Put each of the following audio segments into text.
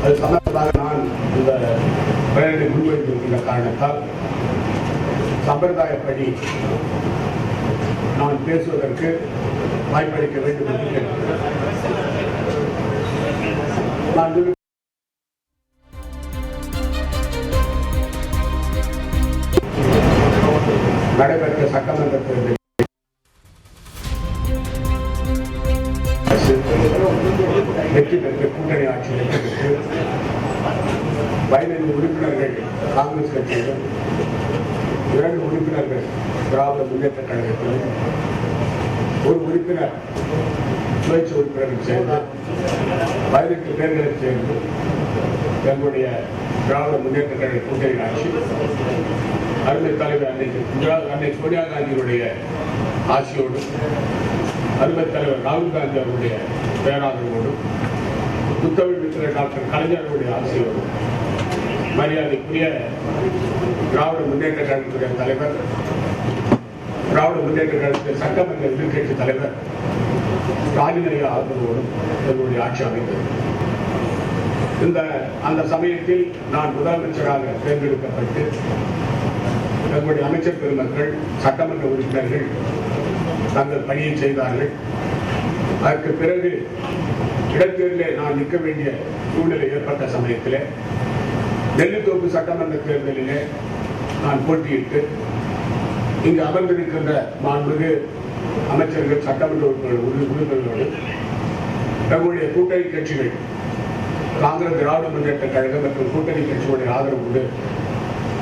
அது சம்பந்தமாக நான் இந்த பிரேரணை முன்வைத்திருக்கின்ற காரணத்தால் சம்பிரதாயப்படி நான் பேசுவதற்கு வாய்ப்பளிக்க வேண்டும் என்று கேட்கிறேன். நடைபெற்ற சட்டமன்ற தேர்தலில் வெற்றி பெற்ற கூட்டணி ஆட்சி வெற்றி பெற்று 15 உறுப்பினர்கள் காங்கிரஸ் கட்சியிலும் 2 உறுப்பினர்கள் திராவிட முன்னேற்ற கழகத்திலும் 1 உறுப்பினர் சுயேட்சை உறுப்பினர்கள் சேர்ந்து 18 பேர்களை சேர்ந்து எங்களுடைய திராவிட முன்னேற்ற கழக கூட்டணி ஆட்சி அருமை தலைவர் அன்னை சோனியா காந்தியுடைய ஆட்சியோடு அருமை தலைவர் ராகுல் காந்தி அவருடைய பேராதரவோடும் புத்தமிழ் மித்திர டாக்டர் கலைஞர்களுடைய ஆட்சியோடும் மரியாதைக்குரிய திராவிட முன்னேற்ற கழகத்துடைய தலைவர் திராவிட முன்னேற்ற கழகத்தின் சட்டமன்ற எதிர்கட்சி தலைவர் ஸ்டாலினுடைய ஆதரவோடும் எங்களுடைய ஆட்சி அமைந்தது. அந்த சமயத்தில் நான் முதலமைச்சராக தேர்ந்தெடுக்கப்பட்டு எங்களுடைய அமைச்சர் பெருமக்கள் சட்டமன்ற உறுப்பினர்கள் தங்கள் பணியை செய்தார்கள். அதற்கு பிறகு இடைத்தேர்தலில் நான் நிற்க வேண்டிய சூழ்நிலை ஏற்பட்ட சமயத்தில் நெல்லித்தோப்பு சட்டமன்ற தேர்தலிலே நான் போட்டியிட்டு இங்கு அமர்ந்திருக்கின்ற மாண்புமிகு அமைச்சர்கள் சட்டமன்ற உறுப்பினர்களோடு எங்களுடைய கூட்டணி கட்சிகள் காங்கிரஸ் திராவிட முன்னேற்ற கழகம் மற்றும் கூட்டணி கட்சிகளுடைய ஆதரவோடு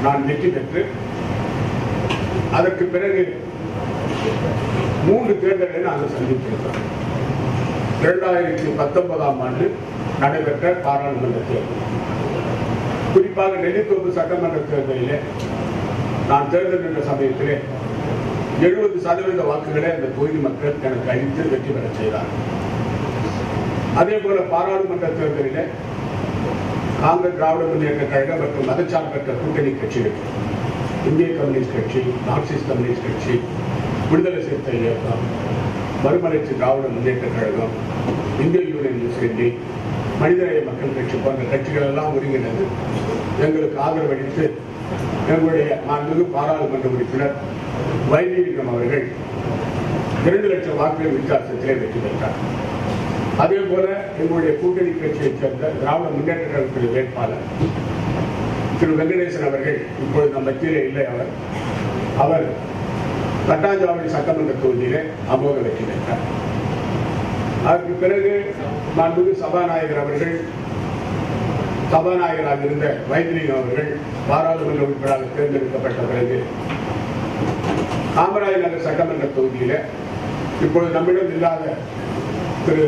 நான் வெற்றி பெற்று அதற்கு பிறகு 3 தேர்தல்களை நாங்கள் சந்தித்திருக்கிறோம். 2019ஆம் ஆண்டு நடைபெற்ற பாராளுமன்ற தேர்தல், குறிப்பாக நெல்லித்தோப்பு சட்டமன்ற தேர்தலிலே நான் தேர்தல் என்ற சமயத்திலே 70% வாக்குகளை அந்த தொகுதி மக்கள் எனக்கு அளித்து வெற்றி பெற செய்தார்கள். அதே போல பாராளுமன்ற தேர்தலில் காங்கிரஸ் திராவிட முன்னேற்ற கழகம் மற்றும் மதச்சார்பற்ற கூட்டணி கட்சிகள் இந்திய கம்யூனிஸ்ட் கட்சி, மார்க்சிஸ்ட் கம்யூனிஸ்ட் கட்சி, விடுதலை சிறுத்தை இயக்கம், மறுமலர்ச்சி திராவிட முன்னேற்ற கழகம், இந்திய யூனியன் முஸ்லீம் லீக், மனிதநேய மக்கள் கட்சி போன்ற கட்சிகள் எல்லாம் ஒருங்கிணைந்து எங்களுக்கு ஆதரவளித்து எங்களுடைய மாண்புமிகு பாராளுமன்ற உறுப்பினர் வைத்திலிங்கம் அவர்கள் 2 லட்சம் வாக்குகள் வித்தியாசத்திலே வெற்றி பெற்றார். அதே போல எங்களுடைய கூட்டணி கட்சியைச் சேர்ந்த திராவிட முன்னேற்ற கழகத்தின் வேட்பாளர் திரு வெங்கடேசன் அவர்கள் இப்பொழுது நம் மத்தியிலே இல்லை. அவர் தட்டாஞ்சாவடி சட்டமன்ற தொகுதியிலே அமோக வெற்றி பெற்றார். அதற்கு பிறகு மாண்புமிகு சபாநாயகர் அவர்கள் சபாநாயகராக இருந்த வைத்திலிங்கம் அவர்கள் பாராளுமன்ற உறுப்பினராக தேர்ந்தெடுக்கப்பட்ட பிறகு காமராஜர் நகர் சட்டமன்ற தொகுதியில இப்பொழுது நம்மிடம் இல்லாத திரு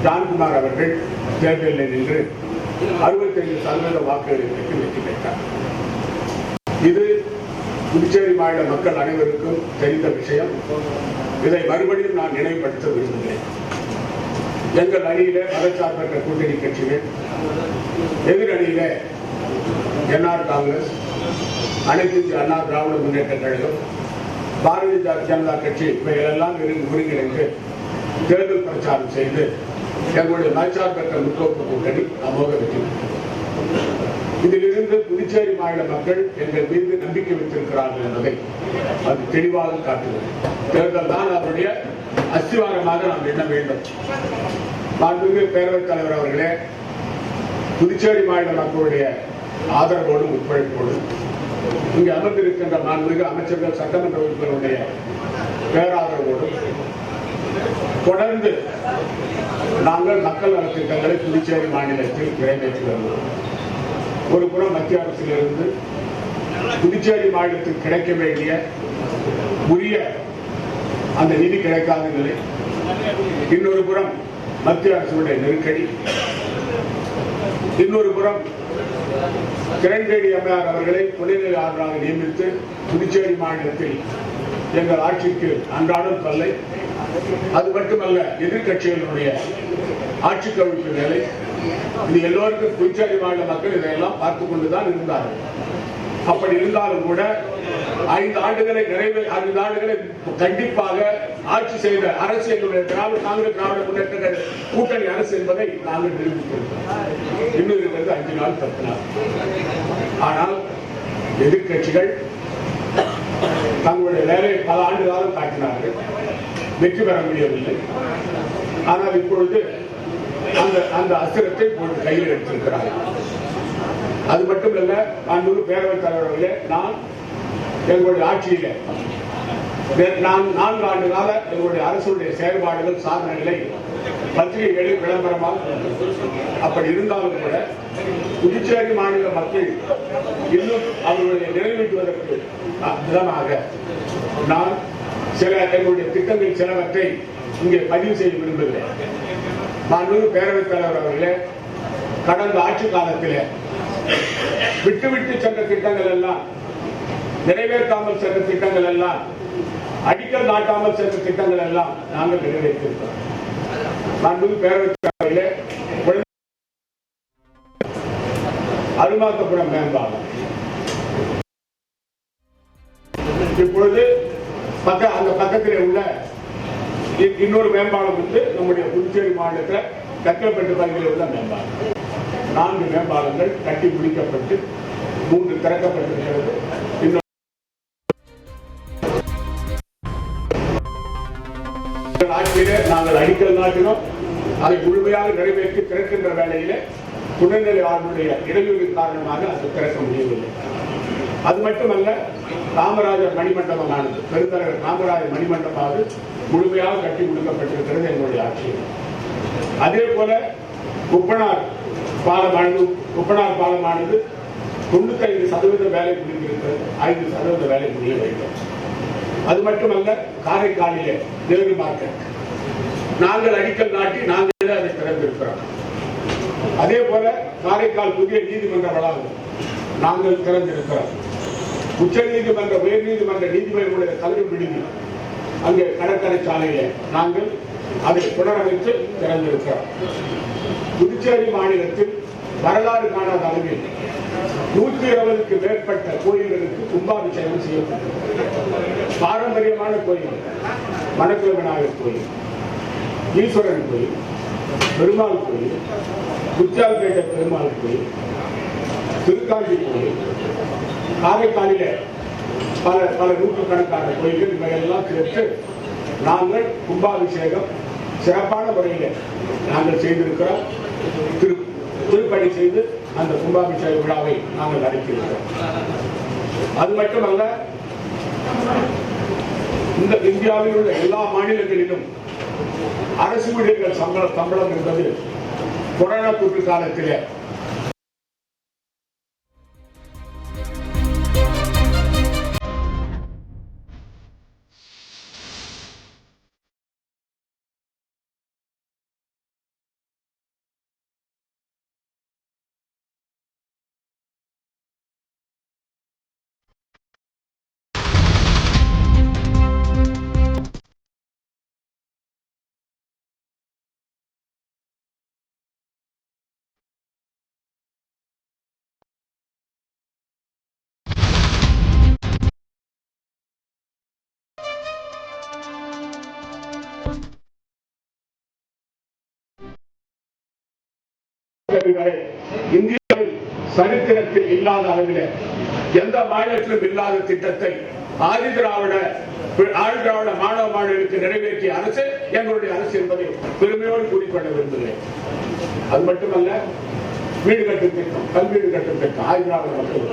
ஜான்குமார் அவர்கள் தேர்தலில் நின்று 65% வாக்குகளை பெற்று வெற்றி பெற்றார். இது புதுச்சேரி மாநில மக்கள் அனைவருக்கும் தெரிந்த விஷயம். இதை மறுபடியும் நான் நினைவுபடுத்த விரும்புகிறேன். எங்கள் அணியில மதச்சார்பற்ற கூட்டணி கட்சிகள், எதிர் அணியில என்ஆர் காங்கிரஸ், அனைத்து இந்திய அண்ணா திராவிட முன்னேற்ற கழகம், பாரதிய ஜனதா கட்சி இவைகளெல்லாம் ஒருங்கிணைந்து தேர்தல் பிரச்சாரம் செய்து எங்களுடைய மதச்சார்பற்ற முற்போக்கு கூட்டணி அமோக வெற்றி பெற்றது. இதிலிருந்து புதுச்சேரி மாநில மக்கள் எங்கள் மீது நம்பிக்கை வைத்திருக்கிறார்கள் என்பதை அது தெளிவாக காட்டுகிறது. தேர்தல் தான் அவருடைய அஸ்திவாரமாக நாம் எண்ண வேண்டும். மாண்புமிகு பேரவைத் தலைவர் அவர்களே, புதுச்சேரி மாநில மக்களுடைய ஆதரவோடும் ஒத்துழைப்போடும் இங்கு அமர்ந்திருக்கின்ற மாண்புமிகு அமைச்சர்கள் சட்டமன்ற உறுப்பினருடைய பேராதரவோடும் தொடர்ந்து நாங்கள் மக்கள் நலத் திட்டங்களை புதுச்சேரி மாநிலத்தில் நிறைவேற்றி வருகிறோம். ஒரு புறம் மத்திய அரசிலிருந்து புதுச்சேரி மாநிலத்தில் கிடைக்க வேண்டிய உரிய அந்த நிதி கிடைக்காத நிலை, இன்னொரு புறம் மத்திய அரசுடைய நெருக்கடி, இன்னொரு புறம் கிரண்பேடி எம்ஆர் அவர்களை துணைநிலை ஆளுநராக நியமித்து புதுச்சேரி மாநிலத்தில் எங்கள் ஆட்சிக்கு அன்றாடம் தொல்லை. அது மட்டுமல்ல, எதிர்கட்சிகளுடைய ஆட்சி கவிழ்ப்பு வேலை. இது எல்லோருக்கும் புதுச்சேரி மாநில மக்கள் இதையெல்லாம் பார்த்துக் கொண்டுதான் இருந்தார்கள். அப்படி இருந்தாலும் கூட 5 ஆண்டுகளை 5 ஆண்டுகளை கண்டிப்பாக ஆட்சி செய்த அரசு எங்களுடைய காங்கிரஸ் திராவிட முன்னேற்ற கூட்டணி அரசு என்பதை நாங்கள் நிரூபித்திருக்கிறோம். இன்னொரு என்பது 5 நாள் 10 நாள். ஆனால் எதிர்கட்சிகள் தங்களுடைய வேலையை பல ஆண்டு காலம் காட்டினார்கள், வெற்றி பெற முடியவில்லை. ஆனால் இப்பொழுது அந்த அஸ்திரத்தை கையில் எடுத்திருக்கிறார்கள். அது மட்டுமல்ல, அன்பு பேரவைத் தலைவர்களே, நான் எங்களுடைய ஆட்சியில நான் 4 ஆண்டு கால எங்களுடைய அரசுடைய செயல்பாடுகள் சாதனைகளை பத்திரிகைகளில் விளம்பரமாக, அப்படி இருந்தாலும் கூட புதுச்சேரி மாநில மக்கள் இன்னும் அவர்களுடைய நிறைவேற்றுவதற்கு விதமாக நான் எங்களுடைய திட்டங்கள் சிலவற்றை இங்கே பதிவு செய்ய விரும்புகிறேன். மாண்பு பேரவைத் தலைவர் அவர்களே, கடந்த ஆட்சி காலத்திலே விட்டு சென்ற திட்டங்கள் எல்லாம், நிறைவேற்றாமல் சென்ற திட்டங்கள் எல்லாம், அடிக்கல் நாட்டாமல் சென்ற திட்டங்கள் எல்லாம் நாங்கள் நிறைவேற்றிருக்கிறோம். மாண்பு பேரவைத் தலைவர்களே, அருமாத்தபுரம் மேம்பாலம் இப்பொழுது அந்த பக்கத்தில் உள்ள இன்னொரு மேம்பாலம் வந்து நம்முடைய புதுச்சேரி மாநிலத்தில் தக்கல்பட்டு பகுதியில் உள்ள மேம்பாலம். 4 மேம்பாலங்கள் கட்டி முடிக்கப்பட்டு 3 திறக்கப்பட்டிருக்கிறது. ஆட்சியிலே நாங்கள் அடிக்கல் நாட்டினோம். அதை முழுமையாக நிறைவேற்றி திறக்கின்ற வேளையிலே துணைநிலை ஆளுநருடைய இடையூறு காரணமாக அது திறக்க முடியவில்லை. அது மட்டுமல்ல, காமராஜர் மணிமண்டபமானது, பெருந்தலைவர் காமராஜர் மணிமண்டபமானது முழுமையாக கட்டி முடிக்கப்பட்டிருக்கிறது எங்களுடைய ஆட்சியில். அதே போல உப்பனார் பாலமானது 95% வேலை முடிந்திருக்கிறது, 5% வேலை முடிய வேண்டும். அது மட்டுமல்ல, காரைக்காலிலே நேரு மார்க்கெட் நாங்கள் அடிக்கல் நாட்டி நாங்களே அதை திறந்திருக்கிறோம். அதே போல காரைக்கால் புதிய நீதிமன்ற வளாகம் நாங்கள் திறந்திருக்கிறோம். உச்ச நீதிமன்ற, உயர் நீதிமன்ற நீதிபதிகளுடைய தலைமை விடுதி அங்கே கடற்கரை சாலையிலே நாங்கள் அதை புனரமைத்து திறந்திருக்கிறோம். புதுச்சேரி மாநிலத்தில் வரலாறு காணாத அளவில் 120க்கு மேற்பட்ட கோயில்களுக்கு கும்பாபிஷேகம் செய்யப்பட்டது. பாரம்பரியமான கோயில், மணக்குள விநாயகர் கோயில், ஈஸ்வரன் கோயில், பெருமாள் கோயில், குச்சால்பேட்டை பெருமாள் கோயில், திருக்காஞ்சி கோயில், காரைக்காலிலே பல நூற்றுக்கணக்கான கோயில்கள், இவையெல்லாம் சேர்த்து நாங்கள் கும்பாபிஷேகம் சிறப்பான முறையில் நாங்கள் செய்திருக்கிறோம். திருப்பணி செய்து அந்த கும்பாபிஷேக விழாவை நாங்கள் நடத்தியிருக்கிறோம். அது மட்டுமல்ல, இந்த இந்தியாவில் உள்ள எல்லா மாநிலங்களிலும் அரசு ஊழியர்கள் சம்பளம் என்பது கொரோனா தொற்று காலத்திலே இந்தியாவில் சரித்திரத்தில் இல்லாத அளவில் எந்த மாநிலத்திலும் இல்லாத திட்டத்தை ஆதிதிராவிட மாணவ மாணவர்களுக்கு நிறைவேற்றிய அரசு எங்களுடைய அரசு என்பதை பெருமையோடு கூறிக்கொள்ள விரும்புகிறேன். அது மட்டுமல்ல, வீடு கட்டும் திட்டம், கல்வீடு கட்டும் திட்டம் ஆதிதிராவிட மக்கள்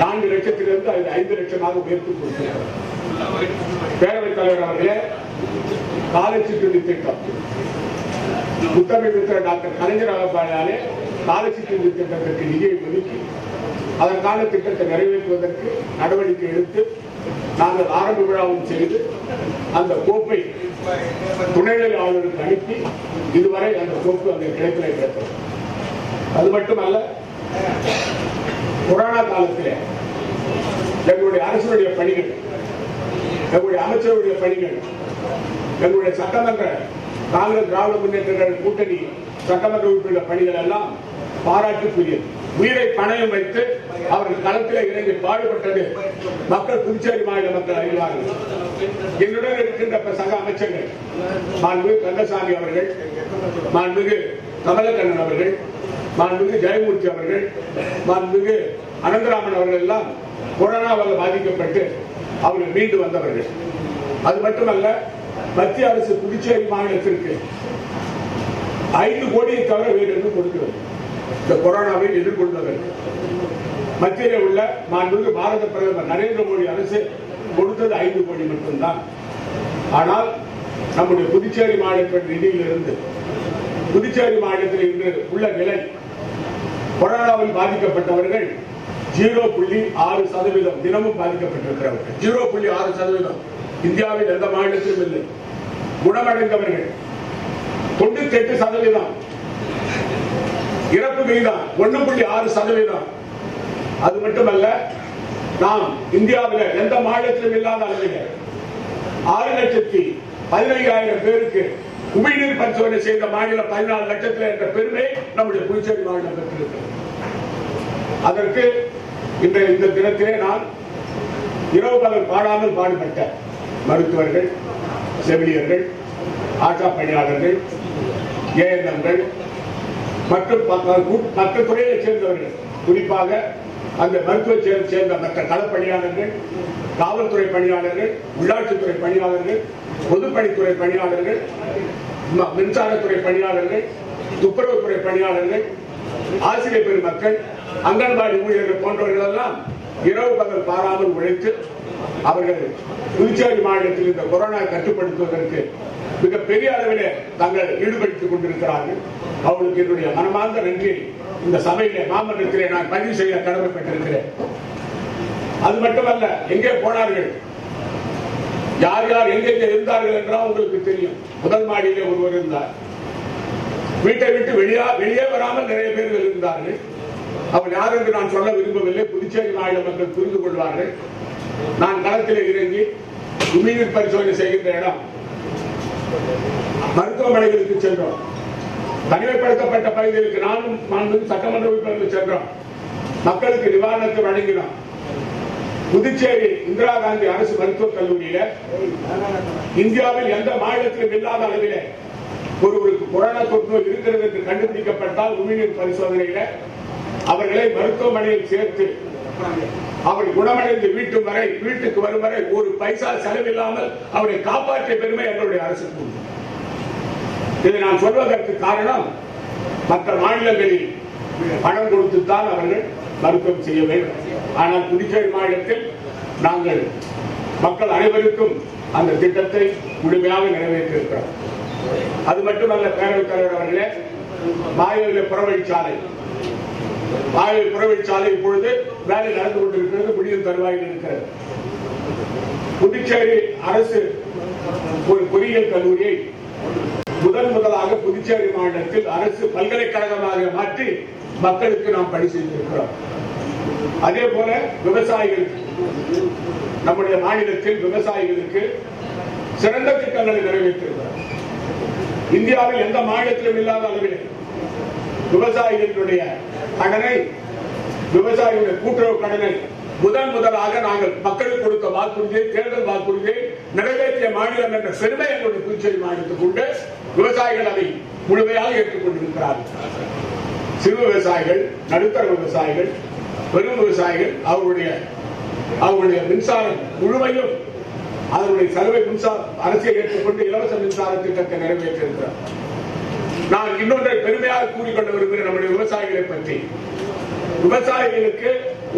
4 லட்சத்திலிருந்து 5 லட்சமாக உயர்த்தி கொடுக்கிறார். பேரவைத் தலைவர் அவர்களே, காலச்சிற்றுண்டி திட்டம் முத்தமிழ் டாக்டர் கலைஞர் அவர்களாலே காலச்சிற்றுண்டி திட்டத்திற்கு நிதியை ஒதுக்கி அதற்கான திட்டத்தை நிறைவேற்றுவதற்கு நடவடிக்கை எடுத்து நாங்கள் ஆரம்ப விழாவும் செய்து அந்த கோப்பை துணைநிலை ஆளுநருக்கு அனுப்பி இதுவரை அந்த கோப்பு அங்கே கிடைத்தது. அது மட்டுமல்ல, கொரோனா காலத்தில் எங்களுடைய அரசுடைய பணிகள், எங்களுடைய அமைச்சருடைய பணிகள், எங்களுடைய சட்டமன்ற காங்கிரஸ் திராவிட முன்னேற்ற கூட்டணி சட்டமன்ற உறுப்பினர் பணிகள் எல்லாம் பாராட்டுக்குரியது. உயிரை பணயம் வைத்து அவர்கள் களத்தில் இறங்கி பாடுபட்டது மக்கள், புதுச்சேரி மாநில மக்கள் அறிவார்கள். என்னுடன் இருக்கின்ற சக அமைச்சர்கள் மாண்புமிகு கந்தசாமி அவர்கள், மாண்புமிகு கமலக்கண்ணன் அவர்கள், மாண்புமிகு ஜெயமூர்த்தி அவர்கள், மாண்புமிகு அனந்தராமன் அவர்கள் எல்லாம் கொரோனாவால் பாதிக்கப்பட்டு அவர்கள் மீண்டு வந்தவர்கள். அது மட்டுமல்ல, மத்திய அரசு புதுச்சேரி மாநிலத்திற்கு 5 கோடியை தவிர வேறு எதுவும் கொடுக்கிறது. இந்த கொரோனாவை எதிர்கொள்வதற்கு மத்தியிலே உள்ள மாண்புமிகு பாரத பிரதமர் நரேந்திர மோடி அரசு கொடுத்தது 5 கோடி மட்டும்தான். ஆனால் நம்முடைய புதுச்சேரி மாநிலத்தின் நிதியிலிருந்து புதுச்சேரி மாநிலத்தில் இன்று உள்ள நிலை, கொரோனாவில் பாதிக்கப்பட்டவர்கள் 0.6% தினமும் பாதிக்கப்பட்டிருக்கிறார்கள். 0.6% இந்தியாவில் எந்த மாநிலத்திலும் இல்லை. குணமடைந்தவர்கள் 98%, இறப்பு விகிதம் 1.6%. அது மட்டுமல்ல, நாம் இந்தியாவில் எந்த மாநிலத்திலும் இல்லாத அளவில் 6,15,000 பேருக்கு உமிழ்நீர் பரிசோதனை செய்த மாநிலம் 14 லட்சத்தில் என்ற பெருமை நம்முடைய புதுச்சேரி மாநிலம் பெற்றிருக்கிறது. அதற்கு இந்த தினத்திலே நான் இரவு பகல் பாடாமல் பாடுபட்ட மருத்துவர்கள், செவிலியர்கள், ஆஷா பணியாளர்கள், ஏஎன்எம்கள் மற்றும் மற்ற துறையை சேர்ந்தவர்கள், குறிப்பாக அந்த மருத்துவ சேர்ந்த மற்ற களப்பணியாளர்கள், காவல்துறை பணியாளர்கள், உள்ளாட்சித்துறை பணியாளர்கள், பொதுப்பணித்துறை பணியாளர்கள், மின்சாரத்துறை பணியாளர்கள், துப்புரவுத்துறை பணியாளர்கள், ஆசிரியர் பெருமக்கள், அங்கன்வாடி ஊழியர்கள் போன்றவர்கள் எல்லாம் இரவு பகல் பாராமல் உழைத்து அவர்கள் புதுச்சேரி மாநிலத்தில் இந்த கொரோனா கட்டுப்படுத்துவதற்கு மிகப்பெரிய அளவில் தாங்கள் ஈடுபடுத்திக் கொண்டிருக்கிறார்கள். அவர்களுக்கு என்னுடைய மனமார்ந்த நன்றியை இந்த சபையிலே மாமன்றத்திலே நான் பதிவு செய்ய கடமைப்பட்டிருக்கிறேன். அது மட்டுமல்ல, எங்கே போனார்கள், யார் யார் எங்கெங்கே இருந்தார்கள் என்றால் உங்களுக்கு தெரியும். முதல் மாடியிலே ஒருவர் இருந்தார். வீட்டை விட்டு வெளியே வராமல் நிறைய பேர்கள் இருந்தார்கள். அவர் யார் என்று நான் சொல்ல விரும்பவில்லை. புதுச்சேரி மாநில மக்கள் புரிந்து கொள்வார்கள். நான் களத்திலே இறங்கி உமிழ்நீர் பரிசோதனை செய்கின்ற இடம் மருத்துவமனைகளுக்கு சென்றோம். தனிமைப்படுத்தப்பட்ட பகுதிகளுக்கு நானும் சட்டமன்ற உறுப்பினர்கள் சென்றோம். மக்களுக்கு நிவாரணத்தை வழங்கினோம். புதுச்சேரி இந்திரா காந்தி அரசு மருத்துவக் கல்லூரியில இந்தியாவில் எந்த மாநிலத்திலும் இல்லாத அளவிலே ஒருவருக்கு கொரோனா தொற்று இருக்கிறது என்று கண்டுபிடிக்கப்பட்டால் உமிழ்நீர் பரிசோதனையில அவர்களை மருத்துவமனையில் சேர்த்து அவர் குணமடைந்து வீட்டுக்கு வரும் வரை ஒரு பைசா செலவில்லாமல் அவரை காப்பாற்றிய பெருமை எங்களுடைய அரசுக்கு உண்டு. இதை நான் சொல்வதற்கு காரணம், மற்ற மாநிலங்களில் பணம் கொடுத்துத்தான் அவர்கள் மருத்துவம் செய்ய வேண்டும். ஆனால் புதுச்சேரி மாநிலத்தில் நாங்கள் மக்கள் அனைவருக்கும் அந்த திட்டத்தை முழுமையாக நிறைவேற்றியிருக்கிறோம். அது மட்டுமல்ல, பேரவைத் தலைவர் அவர்களே, மாயவில புறவழிச்சாலை இப்பொழுது வேலை நடந்து கொண்டிருக்கிறது, முடியும் தருவாயில் இருக்கிறது. புதுச்சேரி அரசு ஒரு பொறியியல் கல்லூரியை முதலாக புதுச்சேரி மாநிலத்தில் அரசு பல்கலைக்கழகமாக மாற்றி மக்களுக்கு நாம் பணி செய்திருக்கிறோம். அதே போல விவசாயிகளுக்கு, நம்முடைய மாநிலத்தில் விவசாயிகளுக்கு சிறந்த திட்டங்களை நிறைவேற்றிருக்கிறோம். இந்தியாவில் எந்த மாநிலத்திலும் இல்லாத அளவில் விவசாயிகளுடைய கூட்டுறவு கடனை முதலாக நாங்கள் மக்களுக்கு கொடுத்த வாக்குறுதியை, தேர்தல் வாக்குறுதியை நிறைவேற்றிய மாநிலம் என்ற பெருமை எங்களுடைய புதுச்சேரி மாநிலத்துக்கு உண்டு. விவசாயிகள் அதை முழுமையாக ஏற்றுக்கொண்டிருக்கிறார்கள். சிறு விவசாயிகள், நடுத்தர விவசாயிகள், பெரும் விவசாயிகள் அவருடைய மின்சாரம் முழுமையும் அதனுடைய செலவை அரசை ஏற்றுக்கொண்டு இலவச மின்சார திட்டத்தை நிறைவேற்றியிருக்கிறார். நான் இன்னொன்றை பெருமையாக கூறிக்கொள்ள விரும்புகிறேன். நம்முடைய விவசாயிகளை பற்றி, விவசாயிகளுக்கு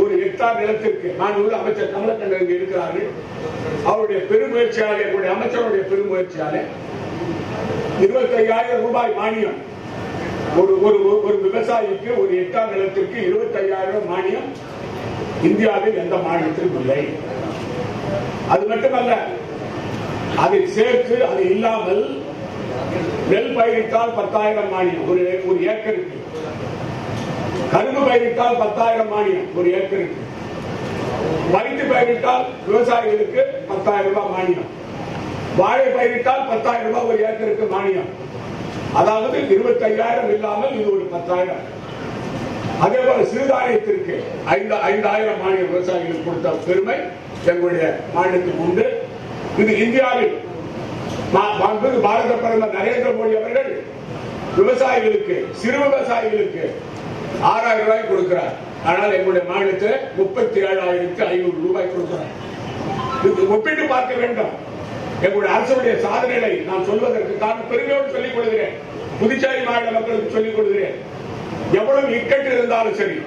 ஒரு ஹெக்டார் நிலத்திற்கு, நான் உள்ள அமைச்சர் கமலக்கண்ணன் இங்கு இருக்கிறார்கள், அவருடைய பெருமுயற்சியாலே, என்னுடைய அமைச்சருடைய பெருமுயற்சியாலே 25,000 ரூபாய் மானியம், ஒரு விவசாயிக்கு ஒரு ஹெக்டார் நிலத்திற்கு 25,000 மானியம் இந்தியாவில் எந்த மாநிலத்திலும் இல்லை. அது மட்டுமல்ல, அதை சேர்த்து அது இல்லாமல் நெல் பயிரிட்டால் 10,000 மானியம் ஒரு ஏக்கருக்கு, கரும்பு பயிரிட்டால் 10,000 மானியம் ஒரு ஏக்கருக்கு, பருத்தி பயிரிட்டால் விவசாயிகளுக்கு 10,000 ரூபாய் மானியம், வாழை பயிரிட்டால் 10,000 ரூபாய் ஒரு ஏக்கருக்கு மானியம். அதாவது 25,000 இல்லாமல் இது ஒரு 10,000. அதே போல சிறுதானியத்திற்கு 5,000 மானியம் விவசாயிகளுக்கு கொடுத்த பெருமை எங்களுடைய மாநிலத்துக்கு உண்டு. இது இந்தியாவில் பாரத பிரதமர் நரேந்திர மோடி அவர்கள் விவசாயிகளுக்கு, சிறு விவசாயிகளுக்கு 6,000 ரூபாய் கொடுக்கிறார். ஆனால் எங்களுடைய மாநிலத்தில் 37,500 ரூபாய் கொடுக்கிறார். ஒப்பிட்டு பார்க்க வேண்டும். எங்களுடைய அரசுடைய சாதனைகளை நான் சொல்வதற்கு காரணம் பெருமையோடு சொல்லிக் கொள்கிறேன். புதுச்சேரி மாநில மக்களுக்கு சொல்லிக் கொள்கிறேன். எவ்வளவு இக்கட்டு இருந்தாலும் சரி,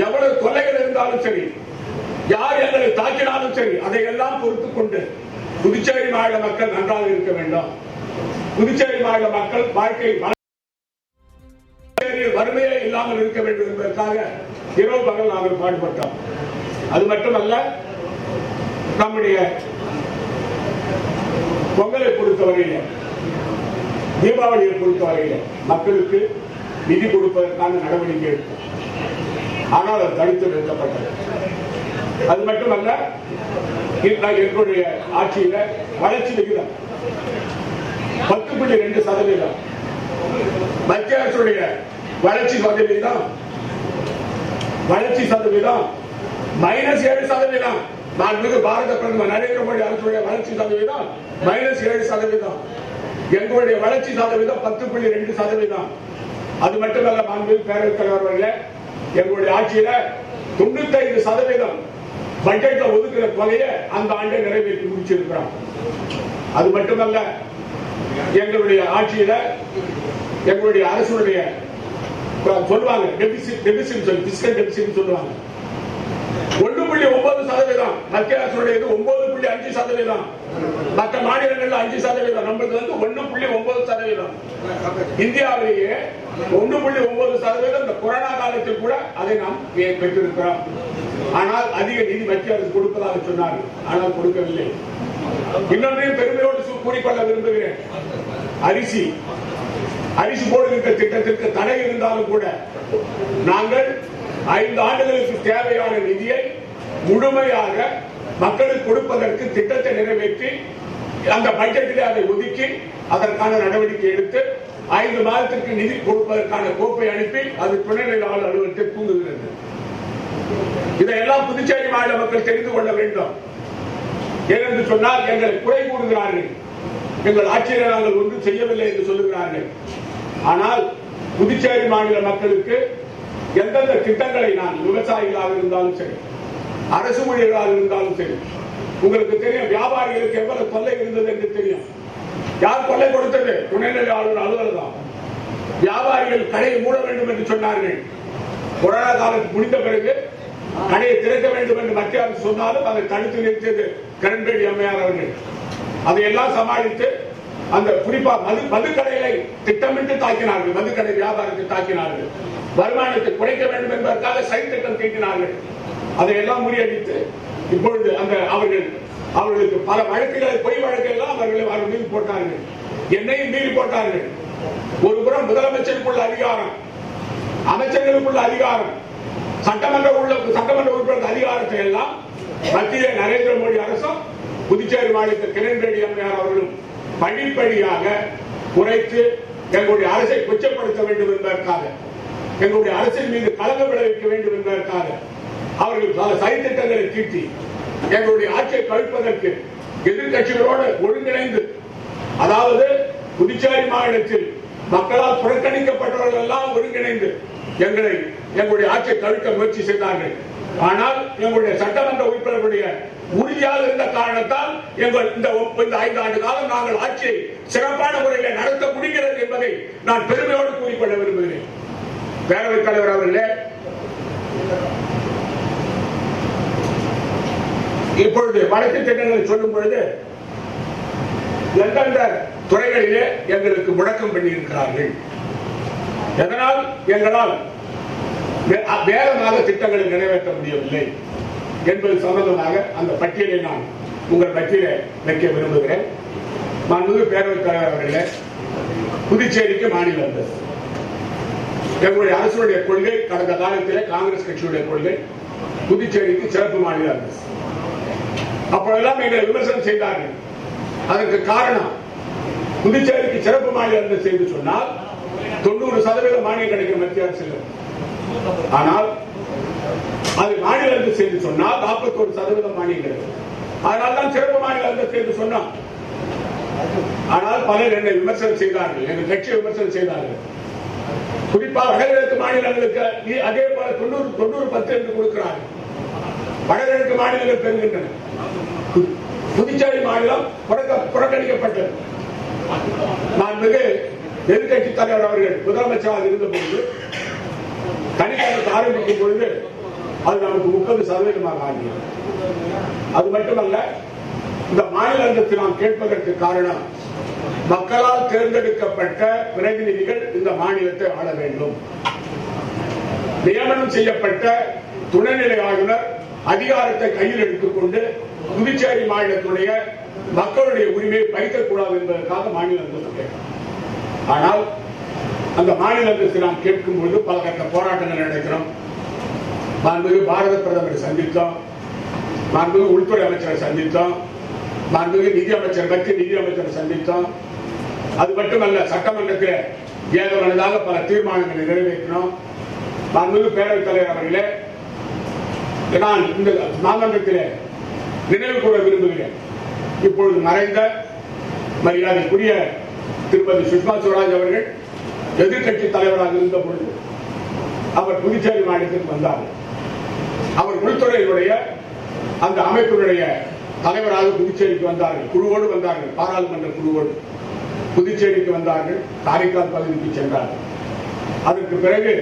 எவ்வளவு தொல்லைகள் இருந்தாலும் சரி, யார் எங்களை தாக்கினாலும் சரி, அதையெல்லாம் பொறுத்துக் கொண்டு புதுச்சேரி மாநில மக்கள் நன்றாக இருக்க வேண்டும். புதுச்சேரி மாநில மக்கள் வாழ்க்கை வறுமையே இல்லாமல் இருக்க வேண்டும் என்பதற்காக இரவு பகல் நாங்கள் பாடுபட்டோம். அது மட்டுமல்ல, நம்முடைய பொங்கலை பொறுத்தவரையில, தீபாவளியை பொறுத்தவரையில மக்களுக்கு நிதி கொடுப்பதற்கான நடவடிக்கை எடுத்தோம். ஆனால் அது தடுத்து நிறுத்தப்பட்டது. அது மட்டுமல்ல, எங்களுடைய ஆட்சியில வளர்ச்சி விகிதம் 10.2%. மத்திய அரசுடைய வளர்ச்சி சதவீதம் -7%. மாண்புமிகு பாரத பிரதமர் நரேந்திர மோடி அரசுடைய வளர்ச்சி சதவீதம் -7%. எங்களுடைய வளர்ச்சி சதவீதம் 10.2%. அது மட்டுமல்ல, மாண்புமிகு பேரவைத் தலைவர் அவர்களே, எங்களுடைய ஆட்சியில 95% பட்ஜெட்ல ஒதுக்குற தொகையை அந்த ஆண்டை நிறைவேற்றி முடிச்சிருக்கிறோம். அது மட்டுமல்ல, எங்களுடைய ஆட்சியில எங்களுடைய அரசுடைய சொல்லுவாங்க டெபிசிட் சொல்லுவாங்க 1.9%. மத்திய அரசுடைய 9.5%. மற்ற மாநிலங்கள்ல 5%. நம்மளுக்கு 1.9%. இந்தியாவிலேயே 1.9% இந்த கொரோனா காலத்தில் கூட அதை நாம் பெற்றிருக்கிறோம். ஆனால் அதிக நிதி மத்திய அரசு கொடுப்பதாக சொன்னார்கள். ஆனால் கொடுக்கவில்லை. இன்னொன்றையும் பெருமையோடு கூறிக்கொள்ள விரும்புகிறேன். அரிசி போடுகின்ற திட்டத்திற்கு தடை இருந்தாலும் கூட நாங்கள் 5 ஆண்டுகளுக்கு தேவையான நிதியை முழுமையாக மக்களுக்கு கொடுப்பதற்கு திட்டத்தை நிறைவேற்றி அந்த பட்ஜெட்டிலே அதை ஒதுக்கி அதற்கான நடவடிக்கை எடுத்து 5 மாதத்திற்கு நிதி கொடுப்பதற்கான கோப்பை அனுப்பி அது துணைநிலை ஆளுநர் அலுவலகத்தை தூங்குகிறது. இதையெல்லாம் புதுச்சேரி மாநில மக்கள் தெரிந்து கொள்ள வேண்டும். ஏனென்று சொன்னால் எங்களை குறை கூறுகிறார்கள். எங்கள் ஆட்சியில் நாங்கள் ஒன்றும் செய்யவில்லை என்று சொல்லுகிறார்கள். ஆனால் புதுச்சேரி மாநில மக்களுக்கு எந்தெந்த திட்டங்களை நான் விவசாயிகளாக இருந்தாலும் சரி, அரசு ஊழியர்களாக இருந்தாலும் சரி, உங்களுக்கு தெரியும் வியாபாரிகளுக்கு எவ்வளவு தொல்லை இருந்தது என்று தெரியும். யார் தொல்லை கொடுத்தது? துணைநிலை ஆளுநர் அலுவலகம். வியாபாரிகள் கடையை மூட வேண்டும் என்று சொன்னார்கள். கொரோனா காலம் முடிந்த பிறகு கடையை திறக்க வேண்டும் என்று மத்திய அரசு சொன்னாலும் அதை தடுத்து நிறுத்தியது கிரண்பேடி அம்மையார் அவர்கள். அதையெல்லாம் சமாளித்து அந்த குறிப்பா மதுக்கடைகளை திட்டமிட்டு தாக்கினார்கள். மதுக்கடை வியாபாரத்தை தாக்கினார்கள். வருமானத்தை குறைக்க வேண்டும் என்பதற்காக செயல் திட்டம் தீட்டினார்கள். அதையெல்லாம் முறியடித்து இப்பொழுது அந்த அவர்களுக்கு பல வழக்குகளை, பொய் வழக்கெல்லாம் அவர்கள் மீறி போட்டார்கள். என்னையும் மீறி போட்டார்கள். ஒரு புறம் முதலமைச்சருக்குள்ள அதிகாரம், அமைச்சர்களுக்குள்ள அதிகாரம், சட்டமன்ற உறுப்பினர் அதிகாரத்தை எல்லாம் மத்திய நரேந்திர மோடி அரசும் புதுச்சேரி மாநிலத்தில் கிரண்பேடி அம்மையார் அவர்களும் படிப்படியாக குறைத்து எங்களுடைய அரசை கொச்சப்படுத்த வேண்டும் என்பதற்காக, எங்களுடைய அரசின் மீது களங்கம் விளைவிக்க வேண்டும் என்பதற்காக அவர்கள் பல சதித்திட்டங்களை தீட்டி எங்களுடைய ஆட்சியை கவிழ்ப்பதற்கு எதிர்கட்சிகளோடு ஒருங்கிணைந்து, அதாவது புதுச்சேரி மாநிலத்தில் மக்களால் புறக்கணிக்கப்பட்டவர்கள் எல்லாம் ஒருங்கிணைந்து எங்களுடைய ஆட்சியை கவிழ்க்க முயற்சி செய்தார்கள். ஆனால் எங்களுடைய சட்டமன்ற உறுப்பினர்களுடைய உறுதியாக இருந்த காரணத்தால் இந்த 5 ஆண்டு காலம் நாங்கள் ஆட்சியை சிறப்பான முறையில் நடத்த முடிகிறது என்பதை நான் பெருமையோடு கூறிக்கொள்ள விரும்புகிறேன். பேரவைத் தலைவர் அவர்களே, இப்பொழுது வழக்கு திட்டங்களை சொல்லும் பொழுது எந்தெந்த துறைகளிலே எங்களுக்கு முடக்கம் பண்ணியிருக்கிறார்கள், எதனால் எங்களால் வேகமாக திட்டங்களை நிறைவேற்ற முடியவில்லை என்பது சம்பந்தமாக அந்த பட்டியலை நான் உங்கள் மத்தியிலே வைக்க விரும்புகிறேன். மாண்புமிகு பேரவைத் தலைவர் அவர்களே, புதுச்சேரிக்கு மாநில அந்தஸ்து எங்களுடைய அரசுடைய கொள்கை. கடந்த காலத்திலே காங்கிரஸ் கட்சியுடைய கொள்கை புதுச்சேரிக்கு சிறப்பு மாநில அந்தஸ்து. அப்பொழுதெல்லாம் எங்களை விமர்சனம் செய்தார்கள். அதற்கு காரணம், புதுச்சேரிக்கு சிறப்பு மாநில அந்தஸ்து என்று சொன்னால் 90% மானியம் கிடைக்கும் மத்திய அரசு. ஆனால் அது மாநில அந்தஸ்து என்று சொன்னால் 41% மானியம் கிடைக்கும். அதனால்தான் சிறப்பு மாநில அந்தஸ்து என்று சொன்னோம். ஆனால் பலர் என்னை விமர்சனம் செய்தார்கள், எங்கள் கட்சியை விமர்சனம் செய்தார்கள். குறிப்பாக வடகிழக்கு மாநிலங்களுக்கு அதே போல 90-10 என்று கொடுக்கிறார்கள். வடகிழக்கு மாநிலங்கள் பெறுகின்றன. புதுச்சேரி மாநிலம் புறக்கணிக்கப்பட்டது. மாண்புமிகு எதிர்கட்சி தலைவர் அவர்கள் முதலமைச்சராக இருந்தபோது தனித்தனத்தை ஆரம்பிக்கும் பொழுது அது நமக்கு 30% ஆகியது. அது மட்டுமல்ல, இந்த மாநில அந்தஸ்து நாம் கேட்பதற்கு காரணம் மக்களால் தேர்ந்தெடுக்கப்பட்ட பிரதிநிதிகள் இந்த மாநிலத்தை ஆள வேண்டும். நியமனம் செய்யப்பட்ட துணைநிலை ஆளுநர் அதிகாரத்தை கையில் எடுத்துக்கொண்டு புதுச்சேரி மாநிலத்துடைய மக்களுடைய உரிமையை பறிக்கக்கூடாது என்பதற்காக மாநில அந்தஸ்து கேட்கிறோம். ஆனால் அந்த மாநில அந்தஸ்து நாம் கேட்கும் பொழுது பல கட்ட போராட்டங்கள் நடக்கிறோம். மாண்புமிகு பாரத பிரதமரை சந்தித்தோம், மாண்புமிகு உள்துறை அமைச்சரை சந்தித்தோம், மாண்புமிகு நிதி அமைச்சர் மத்திய நிதி அமைச்சரை சந்தித்தோம். அது மட்டுமல்ல, சட்டமன்றத்தில் ஏகமனதாக பல தீர்மானங்களை நிறைவேற்றினோம். மாண்புமிகு பேரவைத் தலைவர் அவர்களே, நான் இந்த மாமன்றத்தில் நினைவு கூற விரும்புகிறேன். இப்பொழுது மறைந்த மரியாதைக்குரிய திருமதி சுஷ்மா சுவராஜ் அவர்கள் எதிர்கட்சி தலைவராக இருந்த பொழுது அவர் புதுச்சேரி மாநிலத்திற்கு வந்தார். அவர் உள்துறையினுடைய அந்த அமைப்பினுடைய தலைவராக புதுச்சேரிக்கு வந்தார்கள். குழுவோடு வந்தார்கள், பாராளுமன்ற குழுவோடு புதுச்சேரிக்கு வந்தார்கள். காரைக்கால் பகுதிக்கு சென்றார்கள். அதற்கு பிறகு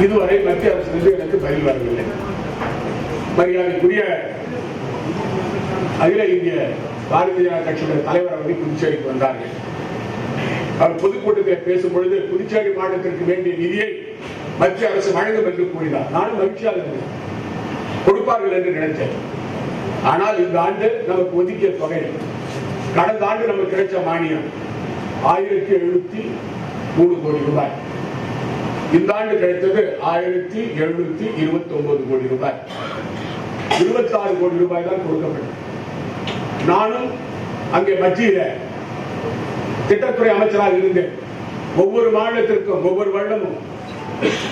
இதுவரை மத்திய அரசு எனக்கு பதில் வரவில்லை. மரியாதைக்குரிய அகில இந்திய பாரதிய ஜனதா கட்சியுடைய தலைவர் அவர்கள் புதுச்சேரிக்கு வந்தார்கள். அவர் பொதுக்கூட்டத்தில் பேசும் பொழுது புதுச்சேரி மாநிலத்திற்கு வேண்டிய நிதியை மத்திய அரசு வழங்கும் என்று கூறினார். நானும் மகிழ்ச்சியாக இருந்தேன், கொடுப்பார்கள் என்று நினைத்தேன். ஆனால் இந்த ஆண்டு நமக்கு ஒதுக்கிய தொகை, கடந்த ஆண்டு நமக்கு கிடைச்ச மானியம் 1703 கோடி ரூபாய். இந்த ஆண்டு கிடைத்தது 1729 கோடி ரூபாய். 26 கோடி ரூபாய் தான் கொடுக்கப்பட்டது. நானும் அங்கே மத்தியில திட்டத்துறை அமைச்சராக இருந்தேன். ஒவ்வொரு மாநிலத்திற்கும் ஒவ்வொரு வருடமும்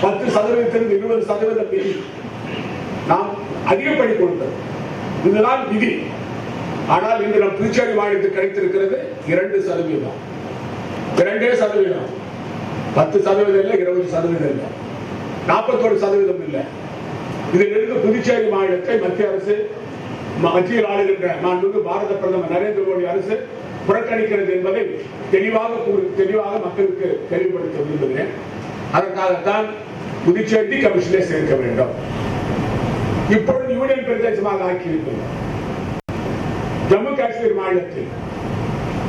10% 20% நிதி நாம் அதிகப்படி கொடுத்தது. இதுதான் நிதி. ஆனால் இன்று நம் புதுச்சேரி மாநிலத்துக்கு கிடைத்திருக்கிறது 2%. 2%. 10% இல்லை, 20% இல்லை, 41% இல்லை. இதிலிருந்து புதுச்சேரி மாநிலத்தை மத்திய அரசு, மத்தியில் ஆளுகின்ற மாண்புமிகு பாரத பிரதமர் நரேந்திர மோடி அரசு புறக்கணிக்கிறது என்பதை தெளிவாக மக்களுக்கு தெளிவுபடுத்த விரும்புகிறேன். அதற்காகத்தான் புதுச்சேரி கமிஷனை சேர்க்க வேண்டும். இப்பொழுது யூனியன் பிரதேசமாக ஆக்கியிருக்கிறது. ஜம்மு காஷ்மீர் மாநிலத்தில்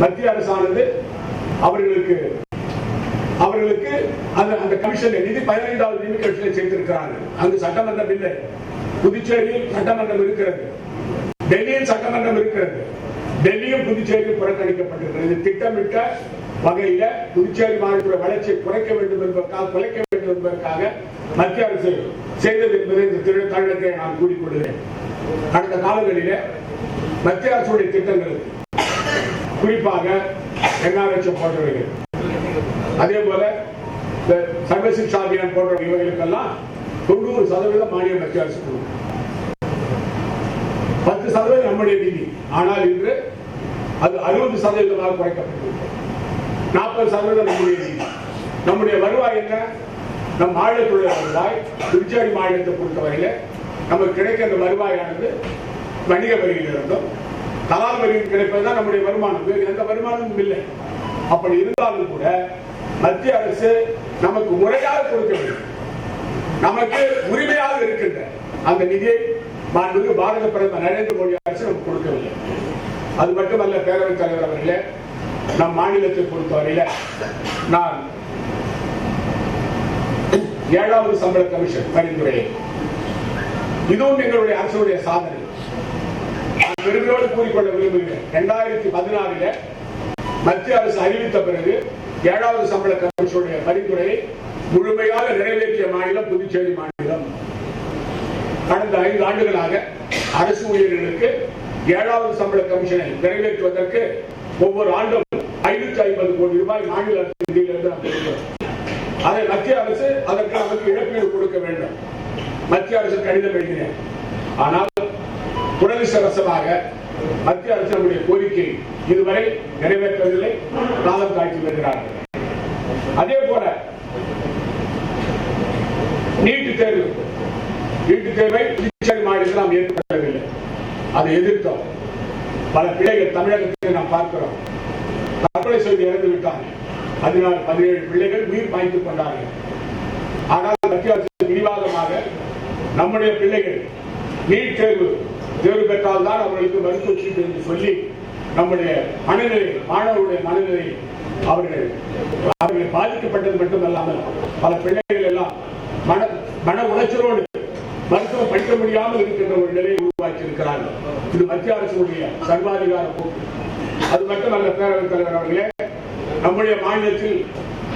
மத்திய அரசானது அவர்களுக்கு அந்த கமிஷனை நிதி 15வது நிதி கமிஷனை சேர்த்திருக்கிறார்கள். அங்கு சட்டமன்றம் இல்லை. புதுச்சேரியில் சட்டமன்றம் இருக்கிறது, டெல்லியில் சட்டமன்றம் இருக்கிறது. டெல்லியும் புதுச்சேரியும் புறக்கணிக்கப்பட்டிருக்கிறது. திட்டமிட்ட வகையில புதுச்சேரி மாநில வளர்ச்சியை குறைக்க வேண்டும் என்பதற்காக மத்திய அரசு செய்தது என்பதை இந்த தருணத்தை நான் கூறிக்கொள்கிறேன். கடந்த காலங்களிலே மத்திய அரசுடைய திட்டங்களுக்கு, குறிப்பாக என்ஆர்எச் போன்றவைகள், அதே போல சர்வ சிக்ஷா அபியான் போன்ற இவைகளுக்கெல்லாம் 90% மானியம் மத்திய அரசு கொடுக்கும். 10% நம்முடைய நிதி. ஆனால் இன்று அது 60% குறைக்கப்பட்டது. 40% நம்முடைய நிதி. நம்முடைய வருவாய் என்ன? நம் மாநிலத்துடைய வருவாய், புதுச்சேரி மாநிலத்தை பொறுத்தவரையில நமக்கு கிடைக்கின்ற வருவாயானது வணிக வரியிலிருந்தும் கலால் வரியில் கிடைப்பதுதான் நம்முடைய வருமானம். வேறு எந்த வருமானமும் இல்லை. அப்படி இருந்தாலும் கூட மத்திய அரசு நமக்கு முறையாக கொடுக்க வேண்டும். நமக்கு உரிமையாக இருக்கின்ற அந்த நிதியை மாண்புமிகு பாரத பிரதமர் நரேந்திர மோடி அரசு நமக்கு கொடுக்கவில்லை. அது மட்டுமல்ல, பேரவைத் தலைவர் அவர்களே, நம் மாநிலத்தை பொறுத்தவரையில நான் 7வது சம்பள கமிஷன் பரிந்துரை, இதுவும் எங்களுடைய அரசுடைய சாதனை. நான் பெருமையோடு கூறிக்கொள்ள விரும்புகிறேன். 2016 மத்திய அரசு அறிவித்த பிறகு 7வது சம்பள கமிஷனுடைய பரிந்துரையை முழுமையாக நிறைவேற்றிய மாநிலம் புதுச்சேரி மாநிலம். கடந்த 5 ஆண்டுகளாக அரசு ஊழியர்களுக்கு 7வது சம்பள கமிஷனை நிறைவேற்றுவதற்கு ஒவ்வொரு ஆண்டும் 550 கோடி ரூபாய் மாநில அரசு நிதியிலிருந்து நாம் பெறுகிறோம். அதை மத்திய அரசு அதற்கு நமக்கு இழப்பீடு கொடுக்க வேண்டும். மத்திய அரசு கடிதம் எழுதினேன். ஆனால் துரதிர்ஷ்டவசமாக மத்திய அரசு நம்முடைய கோரிக்கை இதுவரை நிறைவேற்றவில்லை, காலம் தாழ்த்தி வருகிறார்கள். அதே போல நீட் தேர்வை புதுச்சேரி மாநிலத்தில் நாம் ஏற்படுத்தவில்லை. அதை எதிர்த்தோம். பல பிள்ளைகள் தமிழகத்தில் நாம் பார்க்கிறோம், தற்கொலை செய்து இறந்து விட்டாங்க. 17 பிள்ளைகள் உயிர் பாய்த்துக் கொண்டார்கள். ஆனால் மத்திய அரசு பிடிவாதமாக நம்முடைய பிள்ளைகள் நீட் தேர்வு பெற்றால் தான் அவர்களுக்கு மருத்துவ சீட்டு என்று சொல்லி நம்முடைய மனநிலை, மாணவர்களுடைய மனநிலை அவர்கள் பாதிக்கப்பட்டது மட்டுமல்லாமல் பல பிள்ளைகள் எல்லாம் மன உளைச்சலோடு மருத்துவம் படிக்க முடியாமல் இருக்கின்ற ஒரு நிலையை உருவாக்கி இருக்கிறார்கள். இது மத்திய அரசுடைய சர்வாதிகார போக்கு. அது மட்டுமல்ல, பேரவைத் தலைவர் அவர்களே, நம்முடைய மாநிலத்தில்